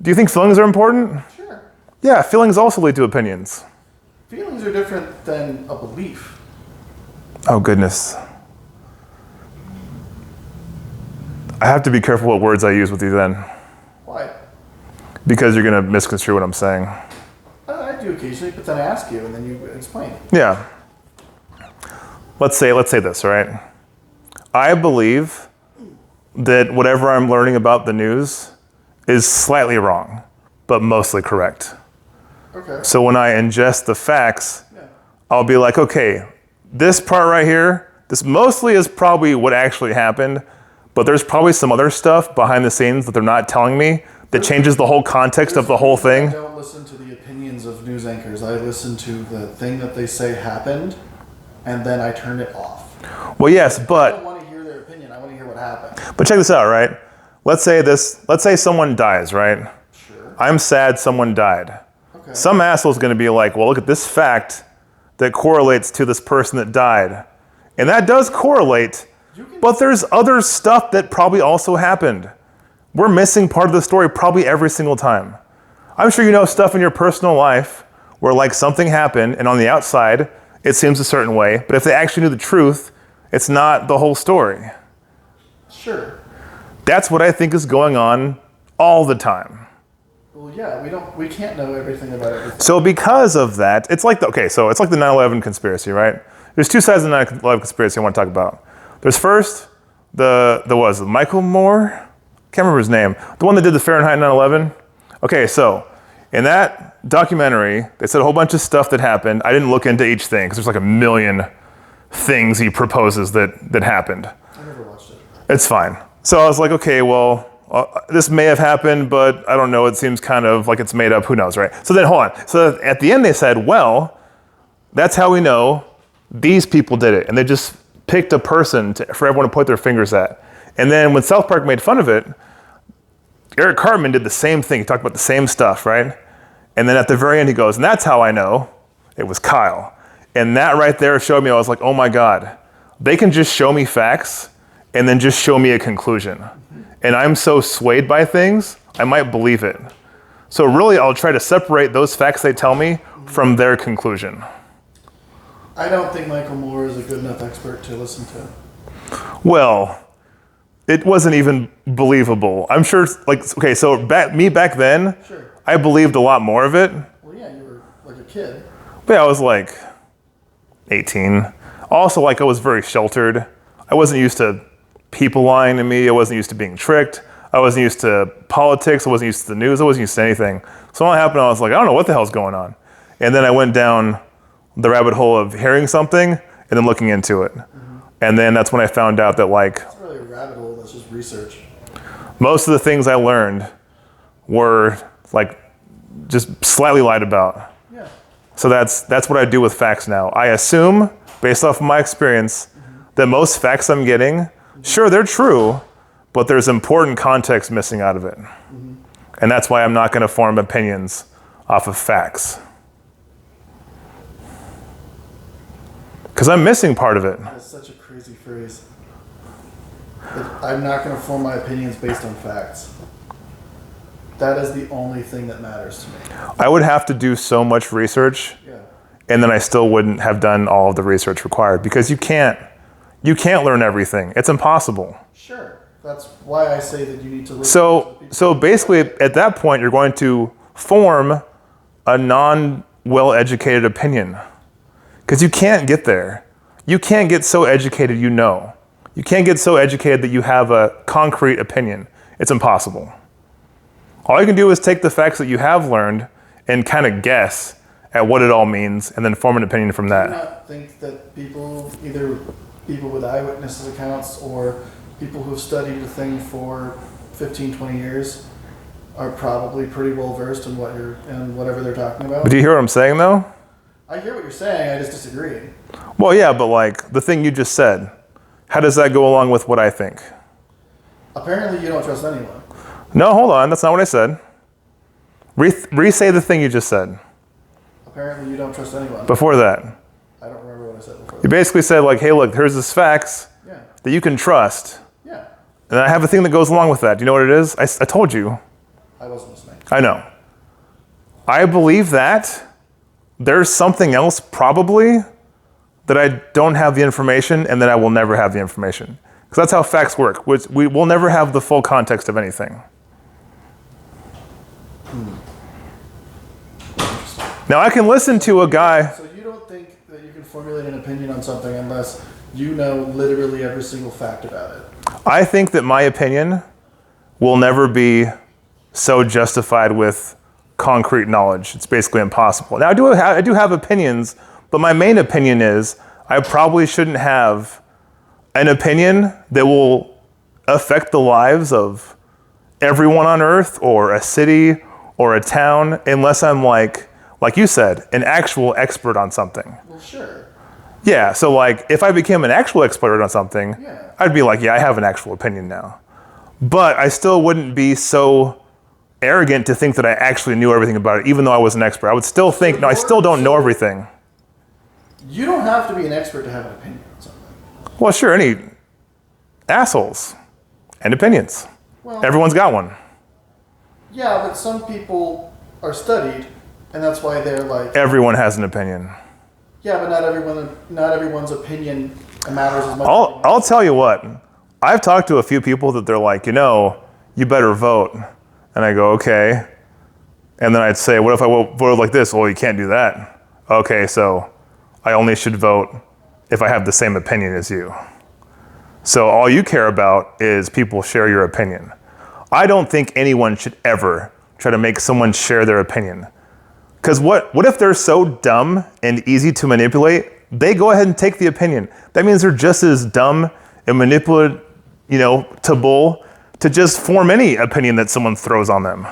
S2: Do you think feelings are important?
S1: Sure.
S2: Yeah, feelings also lead to opinions.
S1: Feelings are different than a belief.
S2: Oh, goodness. I have to be careful what words I use with you then.
S1: Why?
S2: Because you're going to misconstrue what I'm saying.
S1: I do occasionally, but then I ask you and then you explain.
S2: Yeah. Let's say this, right? I believe that whatever I'm learning about the news is slightly wrong, but mostly correct.
S1: Okay.
S2: So when I ingest the facts,
S1: Yeah.
S2: I'll be like, okay, this part right here, this mostly is probably what actually happened, but there's probably some other stuff behind the scenes that they're not telling me that changes the whole context of the whole thing.
S1: I don't listen to the opinions of news anchors. I listen to the thing that they say happened, and then I turn it off.
S2: Well, yes,
S1: I don't
S2: but
S1: want to hear their opinion. I want to hear what happened.
S2: check this out, right? Let's say someone dies, right?
S1: Sure.
S2: I'm sad someone died.
S1: Okay.
S2: Some asshole's gonna be like, well, look at this fact that correlates to this person that died. And that does correlate, but there's other stuff that probably also happened. We're missing part of the story probably every single time. I'm sure you know stuff in your personal life where like something happened and on the outside it seems a certain way, but if they actually knew the truth, it's not the whole story.
S1: Sure.
S2: That's what I think is going on all the time.
S1: Well, yeah, we can't know everything about everything.
S2: So because of that, it's like the 9/11 conspiracy, right? There's two sides of the 9/11 conspiracy I want to talk about. There's first the Michael Moore? Can't remember his name. The one that did the Fahrenheit 9/11. Okay, so in that documentary, they said a whole bunch of stuff that happened. I didn't look into each thing because there's like a million things he proposes that happened.
S1: I never watched it.
S2: It's fine. So I was like, okay, well, this may have happened, but I don't know. It seems kind of like it's made up. Who knows, right? So then, hold on. So at the end, they said, well, that's how we know these people did it. And they just picked a person for everyone to point their fingers at. And then when South Park made fun of it, Eric Cartman did the same thing. He talked about the same stuff, right? And then at the very end, he goes, and that's how I know it was Kyle. And that right there showed me, I was like, oh my God, they can just show me facts and then just show me a conclusion. And I'm so swayed by things, I might believe it. So really, I'll try to separate those facts they tell me from their conclusion.
S1: I don't think Michael Moore is a good enough expert to listen to.
S2: Well, it wasn't even believable. I'm sure, like, okay, so back then,
S1: Sure.
S2: I believed a lot more of it.
S1: Well, yeah, you were like a kid.
S2: But yeah, I was like 18. Also, like, I was very sheltered. I wasn't used to people lying to me. I wasn't used to being tricked. I wasn't used to politics. I wasn't used to the news. I wasn't used to anything. So when it happened, I was like, I don't know what the hell's going on. And then I went down the rabbit hole of hearing something and then looking into it. Mm-hmm. And then that's when I found out that, like,
S1: It's not really a rabbit hole, that's just research.
S2: most of the things I learned were, like, just slightly lied about.
S1: Yeah.
S2: So that's what I do with facts now. I assume, based off of my experience, that most facts I'm getting, sure, they're true, but there's important context missing out of it. And that's why I'm not going to form opinions off of facts. Because I'm missing part of it.
S1: That's such a crazy phrase. I'm not going to form my opinions based on facts. That is the only thing that matters to me.
S2: I would have to do so much research,
S1: Yeah.
S2: and then I still wouldn't have done all of the research required, because you can't learn everything. It's impossible.
S1: Sure. That's why I say that you need to listen to people.
S2: So basically, at that point, you're going to form a non-well-educated opinion. Because you can't get there. You can't get so educated you know. You can't get so educated that you have a concrete opinion. It's impossible. All you can do is take the facts that you have learned and kind of guess at what it all means and then form an opinion from
S1: I
S2: that.
S1: do not think that people, either people with eyewitnesses accounts or people who've studied a thing for 15, 20 years are probably pretty well versed in whatever they're talking about.
S2: But do you hear what I'm saying, though?
S1: I hear what you're saying, I just disagree.
S2: Well, yeah, but like the thing you just said, how does that go along with what I think?
S1: Apparently you don't trust anyone.
S2: No, hold on, that's not what I said. Re-say the thing you just said.
S1: Apparently you don't trust anyone.
S2: Before that.
S1: I don't remember what I said before.
S2: You basically said, like, hey, look, here's this facts
S1: Yeah.
S2: that you can trust.
S1: Yeah.
S2: And I have a thing that goes along with that. Do you know what it is? I told you.
S1: I wasn't listening.
S2: I know. I believe that. There's something else probably that I don't have the information and that I will never have the information. Because that's how facts work. We will never have the full context of anything. Now I can listen to a guy.
S1: So you don't think that you can formulate an opinion on something unless you know literally every single fact about it?
S2: I think that my opinion will never be so justified with concrete knowledge. It's basically impossible. Now I do have opinions, but my main opinion is I probably shouldn't have an opinion that will affect the lives of everyone on earth or a city or a town unless I'm like you said, an actual expert on something.
S1: Well, sure.
S2: Yeah, so like if I became an actual expert on something,
S1: Yeah.
S2: I'd be like, yeah, I have an actual opinion now. But I still wouldn't be so arrogant to think that I actually knew everything about it, even though I was an expert. I would still think, no, I still don't know everything.
S1: You don't have to be an expert to have an opinion on something.
S2: Well, sure, any assholes and opinions.
S1: Well,
S2: Everyone's got one.
S1: yeah, but some people are studied, and that's why they're like,
S2: Everyone has an opinion.
S1: yeah, but not everyone's opinion matters as much.
S2: I'll tell you what, I've talked to a few people that they're like, you better vote. And I go, okay. And then I'd say, what if I voted like this? Well, you can't do that. Okay, so I only should vote if I have the same opinion as you. So all you care about is people share your opinion. I don't think anyone should ever try to make someone share their opinion. Because what if they're so dumb and easy to manipulate, they go ahead and take the opinion. That means they're just as dumb and manipulative, to just form any opinion that someone throws on them.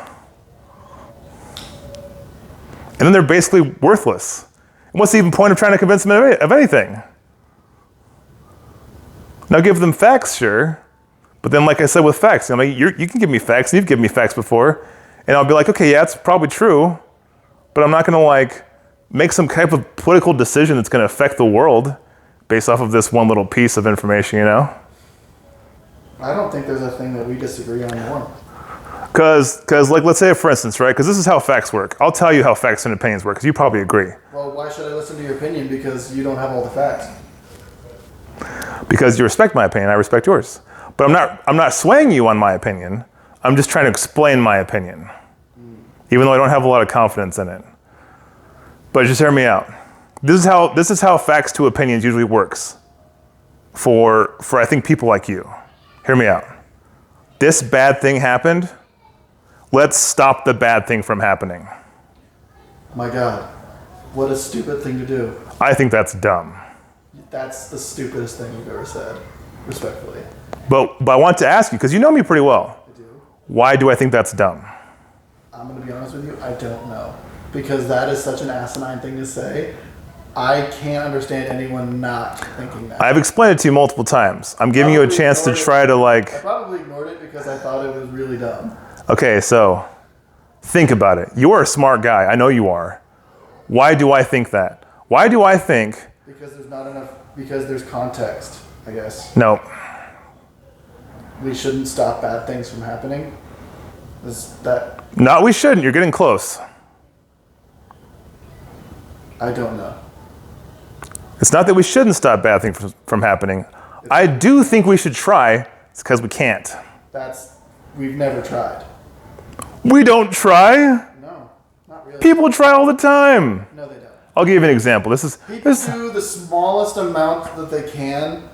S2: And then they're basically worthless. And what's the even point of trying to convince them of anything? Now give them facts, sure. But then like I said with facts, you can give me facts, and you've given me facts before, and I'll be like, okay, yeah, it's probably true, but I'm not gonna make some type of political decision that's gonna affect the world based off of this one little piece of information,
S1: I don't think there's a thing that we disagree on more.
S2: Because let's say, for instance, right, because this is how facts work. I'll tell you how facts and opinions work, because you probably agree.
S1: Well, why should I listen to your opinion? Because you don't have all the facts.
S2: Because you respect my opinion, I respect yours. But I'm not swaying you on my opinion. I'm just trying to explain my opinion, even though I don't have a lot of confidence in it. But just hear me out. This is how facts to opinions usually works for I think people like you. Hear me out. This bad thing happened. Let's stop the bad thing from happening.
S1: My God, what a stupid thing to do.
S2: I think that's dumb.
S1: That's the stupidest thing you've ever said, respectfully.
S2: But I want to ask you, because you know me pretty well.
S1: I do.
S2: Why do I think that's dumb?
S1: I'm going to be honest with you, I don't know. Because that is such an asinine thing to say. I can't understand anyone not thinking that.
S2: I've explained it to you multiple times. I'm giving you a chance to try to
S1: I probably ignored it because I thought it was really dumb.
S2: Okay, so think about it. You are a smart guy. I know you are. Why do I think that? Why do I think...
S1: Because there's not enough, because there's context, I guess.
S2: No.
S1: We shouldn't stop bad things from happening. Is that...
S2: No, we shouldn't. You're getting close.
S1: I don't know.
S2: It's not that we shouldn't stop bad things from happening. I do think we should try. It's because we can't.
S1: We've never tried.
S2: We don't try.
S1: No, not really.
S2: People try all the time.
S1: No, they don't.
S2: I'll give you an example.
S1: People do the smallest amount that they can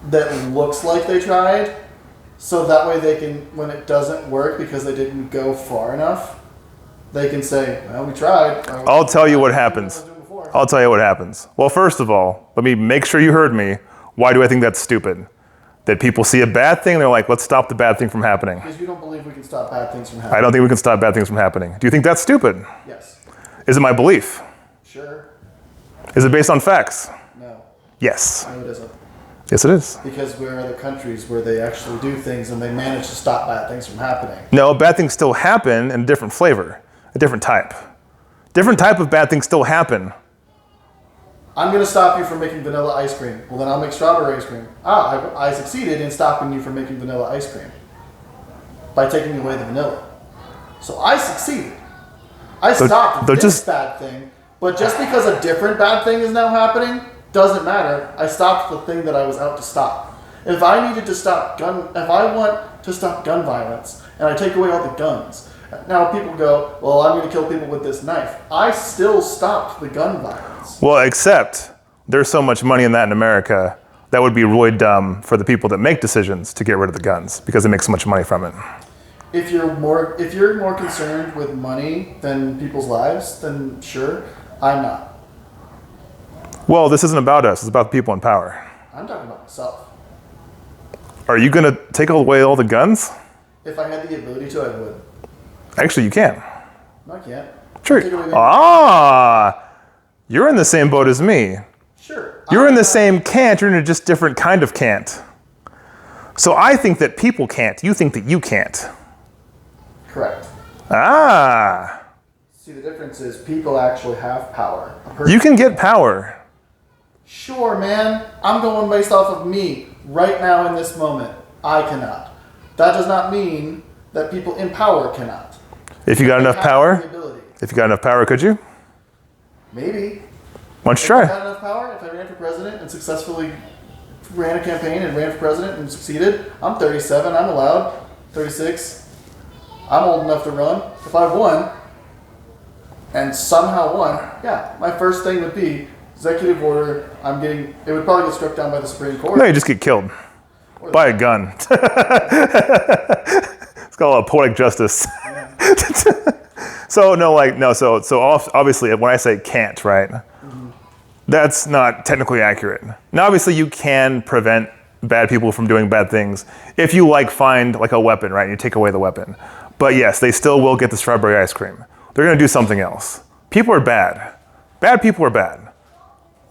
S1: that looks like they tried, so that way they can, when it doesn't work because they didn't go far enough, they can say, well, we tried.
S2: I'll tell you what happens. I'll tell you what happens. Well, first of all, let me make sure you heard me. Why do I think that's stupid? That people see a bad thing, they're like, let's stop the bad thing from happening.
S1: Because you don't believe we can stop bad things from happening.
S2: I don't think we can stop bad things from happening. Do you think that's stupid?
S1: Yes.
S2: Is it my belief?
S1: Sure.
S2: Is it based on facts?
S1: No.
S2: Yes.
S1: No, it isn't.
S2: Yes, it is.
S1: Because we're other countries where they actually do things and they manage to stop bad things from happening.
S2: No, bad things still happen in a different flavor, a different type. Different type of bad things still happen.
S1: I'm going to stop you from making vanilla ice cream. Well, then I'll make strawberry ice cream. I succeeded in stopping you from making vanilla ice cream by taking away the vanilla. So I succeeded. I stopped this bad thing, but just because a different bad thing is now happening, doesn't matter. I stopped the thing that I was out to stop. If I want to stop gun violence, and I take away all the guns, now people go, well, I'm going to kill people with this knife. I still stopped the gun violence.
S2: Well, except there's so much money in that in America, that would be really dumb for the people that make decisions to get rid of the guns because they make so much money from it.
S1: If you're more concerned with money than people's lives, then sure, I'm not.
S2: Well, this isn't about us. It's about the people in power.
S1: I'm talking about myself.
S2: Are you going to take away all the guns?
S1: If I had the ability to, I would.
S2: Actually, you can.
S1: No, I can't.
S2: Sure. You're in the same boat as me.
S1: Sure.
S2: You're in the same can't. You're in a just different kind of can't. So I think that people can't. You think that you can't.
S1: Correct. See, the difference is people actually have power.
S2: You can get power.
S1: Sure, man. I'm going based off of me right now in this moment. I cannot. That does not mean that people in power cannot.
S2: If you got enough power, could you?
S1: Maybe.
S2: Why don't you try?
S1: If I had enough power, if I ran for president and successfully ran a campaign and ran for president and succeeded, I'm 37, I'm allowed, 36. I'm old enough to run. If I won, and somehow won, yeah, my first thing would be executive order. It would probably get struck down by the Supreme Court.
S2: No, you just get killed by a gun. It's got a lot of poetic justice.
S1: Yeah.
S2: So obviously when I say can't, right? Mm-hmm. That's not technically accurate. Now, obviously you can prevent bad people from doing bad things if you find a weapon, right? And you take away the weapon. But yes, they still will get the strawberry ice cream. They're going to do something else. People are bad. Bad people are bad.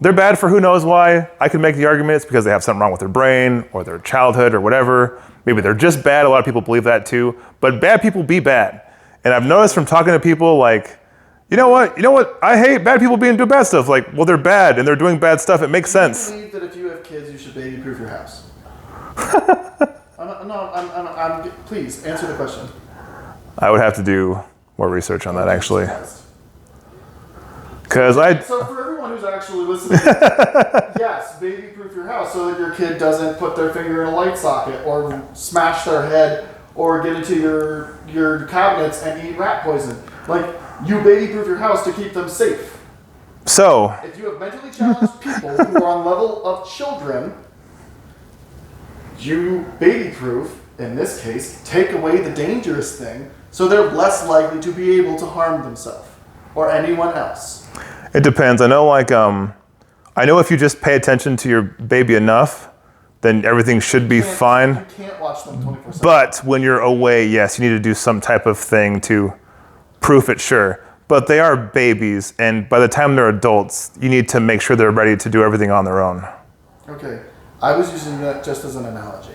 S2: They're bad for who knows why. I could make the argument it's because they have something wrong with their brain or their childhood or whatever. Maybe they're just bad. A lot of people believe that too. But bad people be bad. And I've noticed from talking to people you know what? I hate bad people doing bad stuff. Well, they're bad and they're doing bad stuff. It makes sense.
S1: I believe that if you have kids, you should baby-proof your house. Please, answer the question.
S2: I would have to do more research on that, actually. Because
S1: So for everyone who's actually listening, yes, baby-proof your house so that your kid doesn't put their finger in a light socket or smash their head or get into your cabinets and eat rat poison. Like, you baby-proof your house to keep them safe.
S2: So,
S1: if you have mentally challenged people who are on level of children, you baby-proof, in this case, take away the dangerous thing so they're less likely to be able to harm themselves or anyone else.
S2: it depends. I know, like, I know if you just pay attention to your baby enough, then everything should be fine.
S1: You can't watch them 24/7.
S2: But when you're away, yes, you need to do some type of thing to proof it, sure. But they are babies, and by the time they're adults, you need to make sure they're ready to do everything on their own.
S1: Okay, I was using that just as an analogy.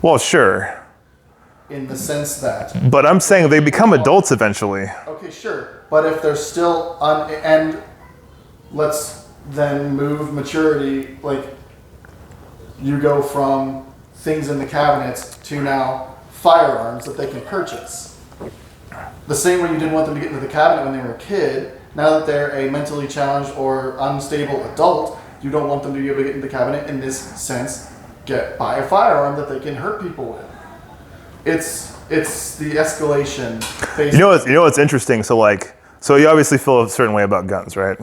S2: Well, sure.
S1: In the sense that...
S2: But I'm saying they become adults eventually.
S1: Okay, sure. But if they're still and let's then move maturity, like you go from things in the cabinets to now firearms that they can purchase. The same way you didn't want them to get into the cabinet when they were a kid, now that they're a mentally challenged or unstable adult, you don't want them to be able to get into the cabinet in this sense, buy a firearm that they can hurt people with. It's the escalation phase.
S2: You know what's interesting? So you obviously feel a certain way about guns, right?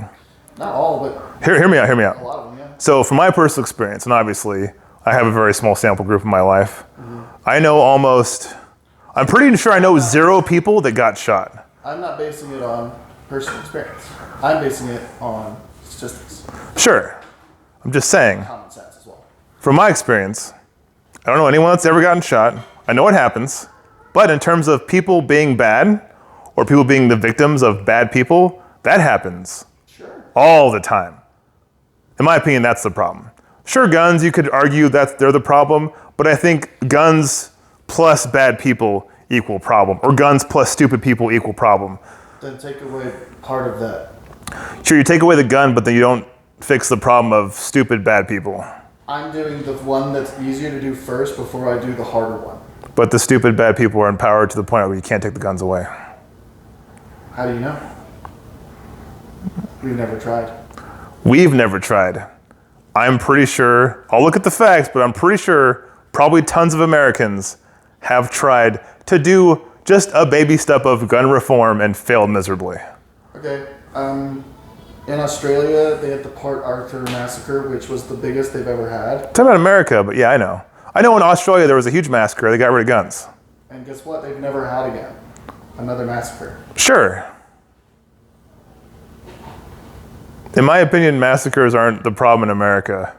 S1: Not all, but
S2: Hear me out.
S1: a lot of them, yeah.
S2: So from my personal experience, and obviously I have a very small sample group in my life, I know I'm pretty sure I know 0 people that got shot.
S1: I'm not basing it on personal experience. I'm basing it on statistics.
S2: Sure. I'm just saying,
S1: Common sense as well.
S2: from my experience, I don't know anyone that's ever gotten shot. I know it happens. But in terms of people being bad, or people being the victims of bad people, that happens
S1: Sure.
S2: all the time. In my opinion, that's the problem. Sure, guns, you could argue that they're the problem, but I think guns plus bad people equal problem, or guns plus stupid people equal problem.
S1: Then take away part of that.
S2: Sure, you take away the gun, but then you don't fix the problem of stupid bad people.
S1: I'm doing the one that's easier to do first before I do the harder one.
S2: But the stupid bad people are empowered to the point where you can't take the guns away.
S1: How do you know? We've never tried.
S2: We've never tried. I'm pretty sure, I'll look at the facts, but I'm pretty sure probably tons of Americans have tried to do just a baby step of gun reform and failed miserably.
S1: Okay. In Australia, they had the Port Arthur massacre, which was the biggest they've ever had.
S2: Talking about America, but yeah, I know. I know in Australia there was a huge massacre. They got rid of guns.
S1: And guess what? They've never had again. Another massacre.
S2: Sure. In my opinion, massacres aren't the problem in America.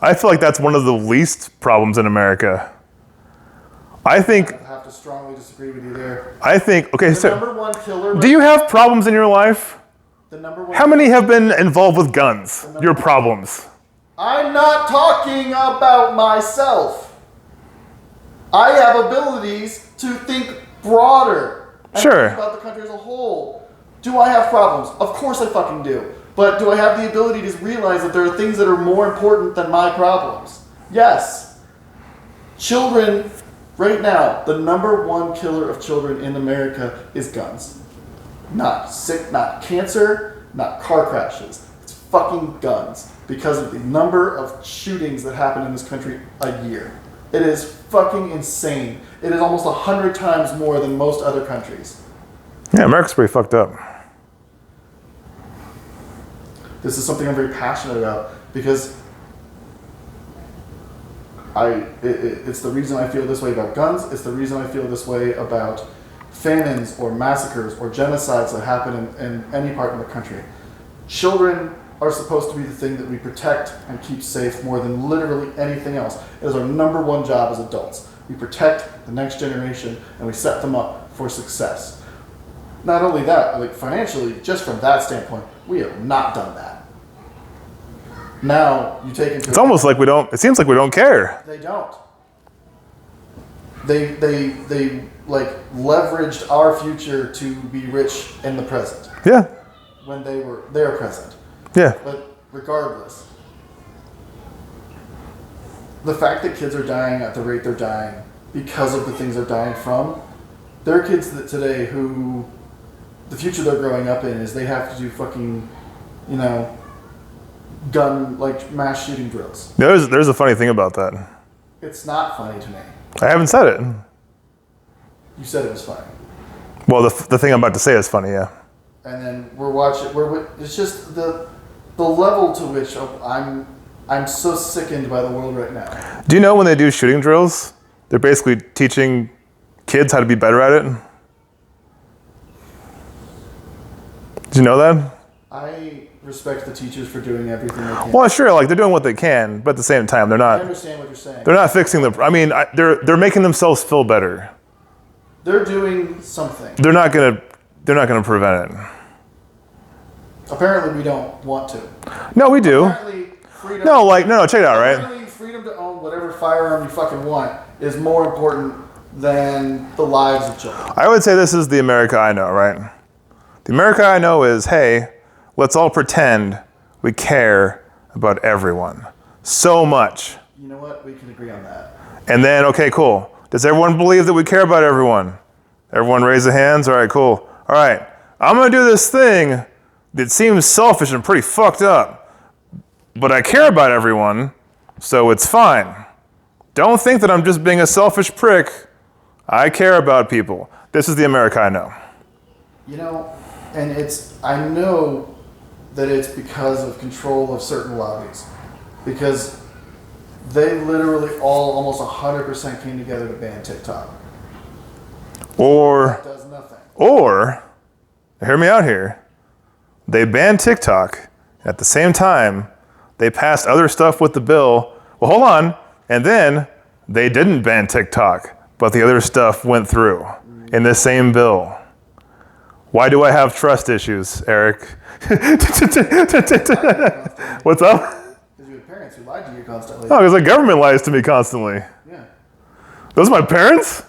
S2: I feel like that's one of the least problems in America. I think,
S1: I have to strongly disagree with you there.
S2: okay,
S1: The
S2: so
S1: number one killer...
S2: do you have problems in your life?
S1: The number one...
S2: How many have been involved with guns? Your problems.
S1: I'm not talking about myself. I have abilities to think broader. And
S2: Sure.
S1: think about the country as a whole. Do I have problems? Of course I fucking do. But do I have the ability to realize that there are things that are more important than my problems? Yes. Children, right now, the number one killer of children in America is guns. Not cancer, not car crashes. It's fucking guns. Because of the number of shootings that happen in this country a year. It is fucking insane. It is almost 100 times more than most other countries.
S2: Yeah, America's pretty fucked up.
S1: This is something I'm very passionate about because it's the reason I feel this way about guns. It's the reason I feel this way about famines or massacres or genocides that happen in any part of the country. Children are supposed to be the thing that we protect and keep safe more than literally anything else. It is our number one job as adults. We protect the next generation and we set them up for success. Not only that, like financially, just from that standpoint, we have not done that. Now, you take into
S2: It's almost like it seems like we don't care.
S1: They don't. They like leveraged our future to be rich in the present.
S2: Yeah.
S1: When they were their present.
S2: Yeah.
S1: But regardless, the fact that kids are dying at the rate they're dying because of the things they're dying from, there are kids that today who the future they're growing up in is they have to do fucking you know, mass shooting drills.
S2: There's a funny thing about that.
S1: It's not funny to me.
S2: I haven't said it.
S1: You said it was funny.
S2: Well, the thing I'm about to say is funny, yeah.
S1: And then it's just the level to which I'm so sickened by the world right now.
S2: Do you know when they do shooting drills, they're basically teaching kids how to be better at it? Did you know that?
S1: I respect the teachers for doing everything they can.
S2: Well, sure, like they're doing what they can, but at the same time, they're
S1: I
S2: not.
S1: understand what you're saying.
S2: They're not fixing the. I mean, they're making themselves feel better.
S1: They're doing something.
S2: They're not gonna prevent it.
S1: Apparently, we don't want to.
S2: No, we do.
S1: Apparently, freedom.
S2: No, check it out, right?
S1: Apparently, freedom to own whatever firearm you fucking want is more important than the lives of children.
S2: I would say this is the America I know, right? The America I know is, hey, let's all pretend we care about everyone so much.
S1: You know what? We can agree on that.
S2: And then, okay, cool. Does everyone believe that we care about everyone? Everyone raise their hands? All right, cool. All right, I'm gonna do this thing that seems selfish and pretty fucked up, but I care about everyone, so it's fine. Don't think that I'm just being a selfish prick. I care about people. This is the America I know.
S1: You know, and I know that it's because of control of certain lobbies. Because they literally almost 100% came together to ban TikTok.
S2: Or,
S1: It does nothing.
S2: or, hear me out here. They banned TikTok. At the same time, they passed other stuff with the bill. Well, hold on. And then they didn't ban TikTok, but the other stuff went through in the same bill. Why do I have trust issues, Eric? What's up?
S1: Because you have parents who lie to you constantly.
S2: Oh, because the government lies to me constantly.
S1: Yeah.
S2: Those are my parents?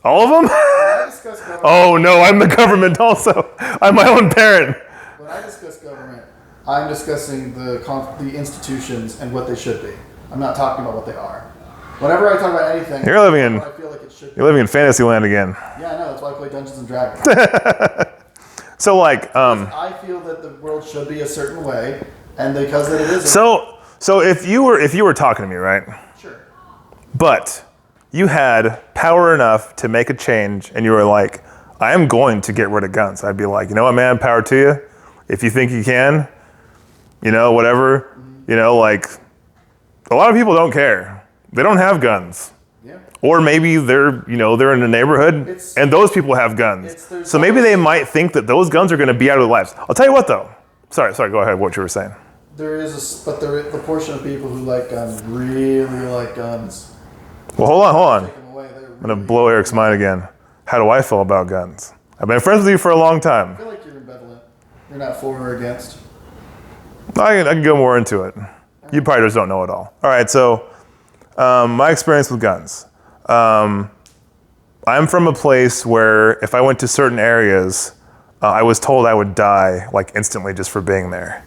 S2: All of them?
S1: When I discuss government,
S2: Oh no, I'm the government also. I'm my own parent.
S1: when I discuss government, I'm discussing the institutions and what they should be. I'm not talking about what they are. Whenever I talk about anything,
S2: You're living in-
S1: I feel like it should be.
S2: You're living in fantasy land again.
S1: Yeah, I know. That's why I play Dungeons and Dragons.
S2: So like,
S1: I feel that the world should be a certain way, and because that it isn't.
S2: so if you were talking to me, right?
S1: Sure.
S2: But you had power enough to make a change, and you were like, I am going to get rid of guns. I'd be like, you know what, man, power to you. If you think you can, you know, whatever, you know, like, a lot of people don't care. They don't have guns.
S1: Yeah.
S2: Or maybe they're in a neighborhood and those people have guns. So maybe they might think that those guns are going to be out of their lives. I'll tell you what though. Sorry, go ahead, what you were saying.
S1: The portion of people who like guns really like guns.
S2: Well, hold on.
S1: Take them away.
S2: I'm going to blow Eric's mind again. How do I feel about guns? I've been friends with you for a long time.
S1: I feel like you're ambivalent. You're not for or against.
S2: I can go more into it. You probably just don't know it all. All right, so my experience with guns. I'm from a place where if I went to certain areas, I was told I would die like instantly just for being there.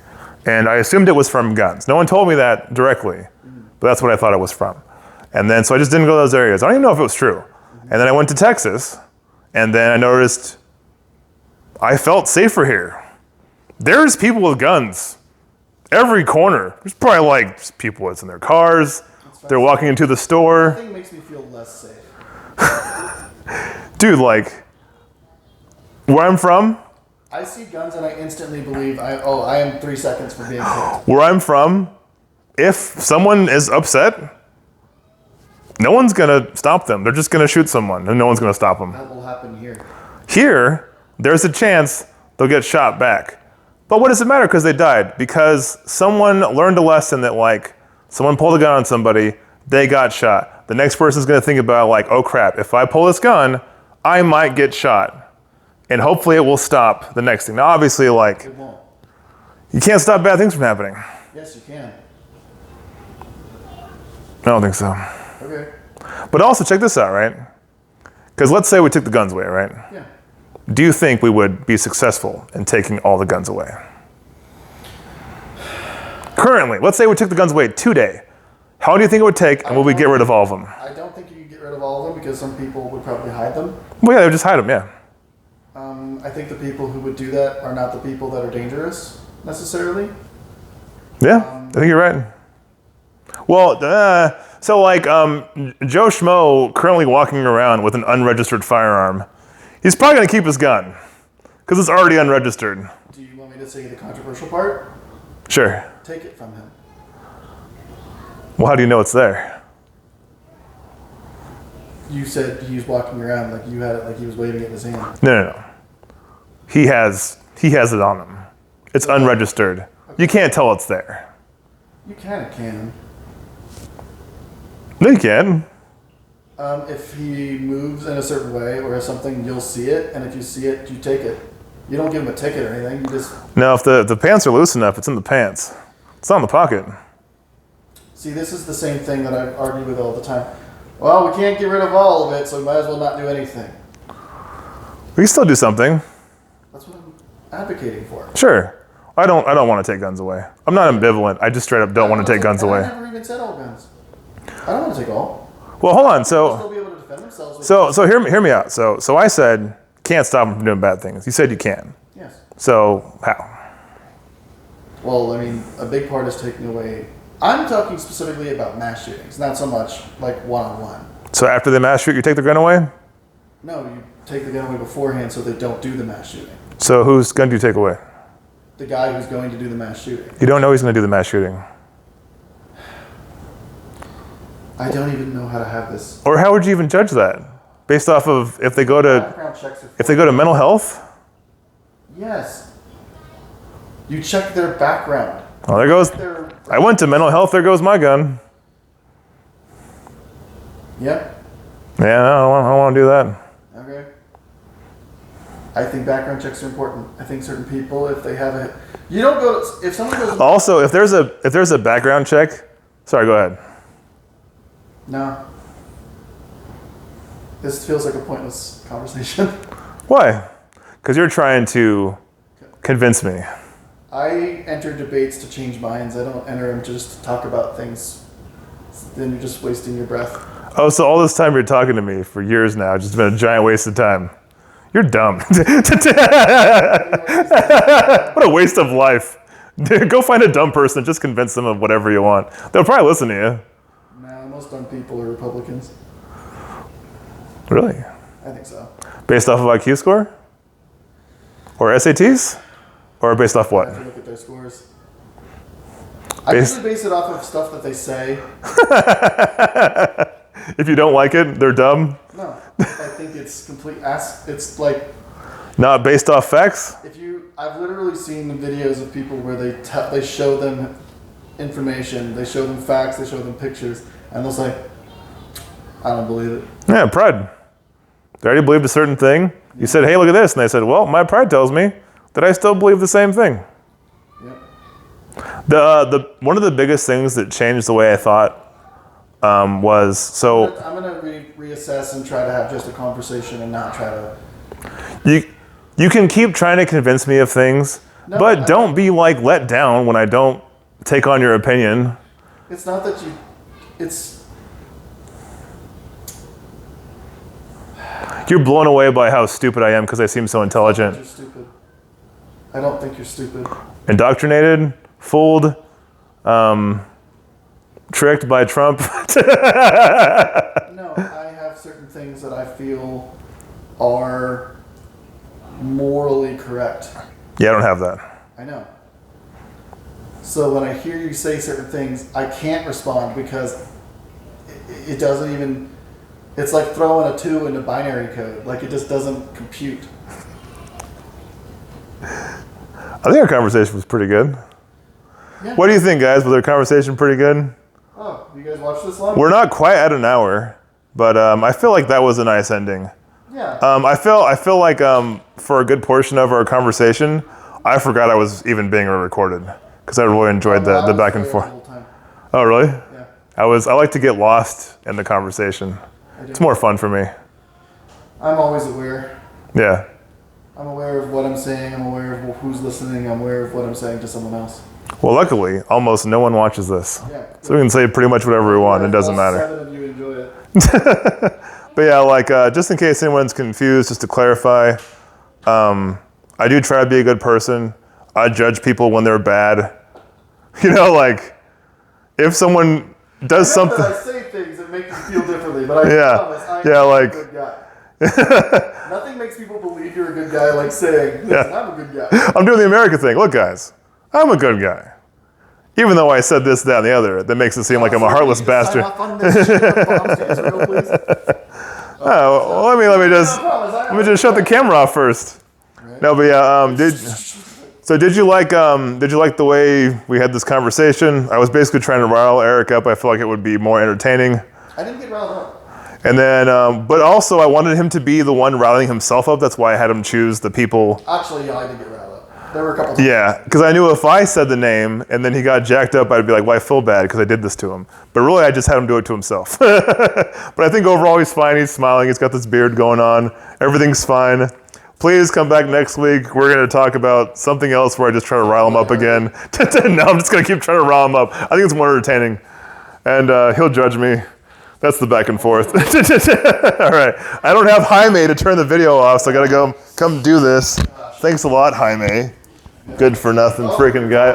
S2: And I assumed it was from guns. No one told me that directly, but that's what I thought it was from. And then, so I just didn't go to those areas. I don't even know if it was true. And then I went to Texas, and then I noticed I felt safer here. There's people with guns. Every corner. There's probably like just people that's in their cars. They're walking into the store.
S1: Nothing makes me feel less safe.
S2: Dude, like, where I'm from,
S1: I see guns and I instantly believe I am 3 seconds from being killed.
S2: where I'm from, if someone is upset, no one's gonna stop them. They're just gonna shoot someone and no one's gonna stop them.
S1: That will happen here.
S2: Here, there's a chance they'll get shot back. But what does it matter because they died? Because someone learned a lesson that like, someone pulled a gun on somebody, they got shot. The next person's gonna think about like, oh crap, if I pull this gun, I might get shot. And hopefully it will stop the next thing. Now obviously like,
S1: It won't.
S2: you can't stop bad things from happening.
S1: Yes, you can.
S2: I don't think so.
S1: Okay.
S2: But also check this out, right? Because let's say we took the guns away, right?
S1: Yeah.
S2: Do you think we would be successful in taking all the guns away? Currently, let's say we took the guns away today. How long do you think it would take and will we get rid of all of them?
S1: I don't think you could get rid of all of them because some people would probably hide them.
S2: Well, yeah, they would just hide them, yeah.
S1: I think the people who would do that are not the people that are dangerous. necessarily.
S2: Yeah, I think you're right. Well, so like Joe Schmo currently walking around with an unregistered firearm, he's probably gonna keep his gun because it's already unregistered.
S1: Do you want me to say the controversial part?
S2: Sure.
S1: Take it from him.
S2: Well, how do you know it's there?
S1: You said he was walking around like you had it, like he was waving it in his hand.
S2: No. He has it on him. It's unregistered. You can't tell it's there.
S1: You kind of can.
S2: No, you can.
S1: If he moves in a certain way or something, you'll see it, and if you see it, you take it. You don't give him a ticket or anything. You just
S2: Now, if the pants are loose enough, it's in the pants. It's not in the pocket.
S1: see. This is the same thing that I argue with all the time. Well, we can't get rid of all of it, so we might as well not do anything.
S2: We can still do something.
S1: That's what I'm advocating for.
S2: Sure. I don't want to take guns away. I'm not ambivalent. I just straight up don't want to take guns
S1: I
S2: away.
S1: never even said all guns. I don't want to take all.
S2: Well, hold on.
S1: They'll
S2: So
S1: still be able to defend themselves. With
S2: so hear me out. So I said can't stop them from doing bad things. You said you can.
S1: yes.
S2: So how?
S1: Well, I mean, a big part is taking away. I'm talking specifically about mass shootings, not so much like one-on-one.
S2: So after the mass shoot, you take the gun away?
S1: No, you take the gun away beforehand so they don't do the mass shooting.
S2: So whose gun do you take away?
S1: The guy who's going to do the mass shooting.
S2: You don't know he's going to do the mass shooting.
S1: I don't even know how to have this.
S2: Or how would you even judge that? Based off of if they go to
S1: Background checks are
S2: if they go to mental health?
S1: Yes. You check their background.
S2: Oh, there goes.
S1: Their,
S2: I went to mental health. There goes my gun.
S1: yeah.
S2: Yeah, I don't want to do that.
S1: Okay. I think background checks are important. I think certain people, if they have a, you don't go. If someone goes.
S2: Also, if there's a background check, sorry, go ahead.
S1: No. This feels like a pointless conversation.
S2: Why? Because you're trying to convince me.
S1: I enter debates to change minds. I don't enter them just to talk about things. Then you're just wasting your breath.
S2: Oh, so all this time you're talking to me for years now, just been a giant waste of time. You're dumb. What a waste of life. Go find a dumb person, just convince them of whatever you want. They'll probably listen to you.
S1: Nah, most dumb people are Republicans.
S2: Really?
S1: I think so.
S2: Based off of IQ score? Or SATs? Or based off
S1: I
S2: what?
S1: have to look at their scores. I
S2: Based-
S1: usually base it off of stuff that they say.
S2: If you don't like it, they're dumb.
S1: No, I think it's complete ass. It's like
S2: Not based off facts?
S1: if you. I've literally seen the videos of people where they show them information, they show them facts, they show them pictures, and they'll say, "I don't believe it."
S2: Yeah, pride. They already believed a certain thing. You said, hey, look at this. And they said, well, my pride tells me that I still believe the same thing.
S1: Yep.
S2: The one of the biggest things that changed the way I thought was so
S1: I'm gonna reassess and try to have just a conversation and not try to.
S2: you can keep trying to convince me of things,
S1: No,
S2: but
S1: I-
S2: don't be like let down when I don't take on your opinion.
S1: It's not that you. It's.
S2: You're blown away by how stupid I am because I seem so intelligent.
S1: You're stupid. I don't think you're stupid.
S2: Indoctrinated, fooled, tricked by Trump.
S1: No, I have certain things that I feel are morally correct.
S2: Yeah, I don't have that.
S1: I know. So when I hear you say certain things, I can't respond because it doesn't even. It's like throwing a 2 into binary code. Like it just doesn't compute.
S2: I think our conversation was pretty good.
S1: Yeah.
S2: What do you think, guys? Was our conversation pretty good?
S1: Oh, you guys watch this long?
S2: We're not quite at an hour, but I feel like that was a nice ending.
S1: Yeah.
S2: I feel like for a good portion of our conversation, I forgot I was even being recorded because I really enjoyed
S1: I
S2: the
S1: was
S2: back and
S1: there
S2: forth.
S1: the whole time.
S2: Oh, really?
S1: Yeah.
S2: I like to get lost in the conversation.
S1: I do.
S2: It's more fun for me.
S1: I'm always aware.
S2: Yeah.
S1: I'm aware of what I'm saying. I'm aware of who's listening. I'm aware of what I'm saying to someone else.
S2: Well, luckily, almost no one watches this.
S1: Yeah.
S2: So we can say pretty much whatever we want. It doesn't
S1: All
S2: matter.
S1: 7 of you enjoy it.
S2: But yeah, like just in case anyone's confused, just to clarify, I do try to be a good person. I judge people when they're bad. You know, like if someone does something.
S1: I say things that make you feel differently, but I
S2: Yeah.
S1: promise I'm
S2: Yeah,
S1: a
S2: like-
S1: good guy. Nothing makes people believe you're a good guy like saying, listen, I'm a good guy.
S2: I'm doing the American thing. Look, guys, I'm a good guy. Even though I said this, that, and the other, that makes it seem like I'm a heartless bastard.
S1: Sign off on this shit with bombs to Israel, please?
S2: Oh, well, let me just shut the camera off first.
S1: Right.
S2: No, but yeah, did you like the way we had this conversation? I was basically trying to rile Eric up. I feel like it would be more entertaining.
S1: I didn't get riled up.
S2: And then, but also I wanted him to be the one riling himself up. That's why I had him choose the people.
S1: Actually, yeah, I did get riled up. There were a couple times.
S2: Yeah, because I knew if I said the name and then he got jacked up, I'd be like, well, I feel bad because I did this to him. But really, I just had him do it to himself. But I think overall he's fine. He's smiling. He's got this beard going on. Everything's fine. Please come back next week. We're going to talk about something else where I just try to rile him up again. No, I'm just going to keep trying to rile him up. I think it's more entertaining. And he'll judge me. That's the back and forth. All right. I don't have Jaime to turn the video off, so I got to go come do this. Thanks a lot, Jaime. Good for nothing freaking guy.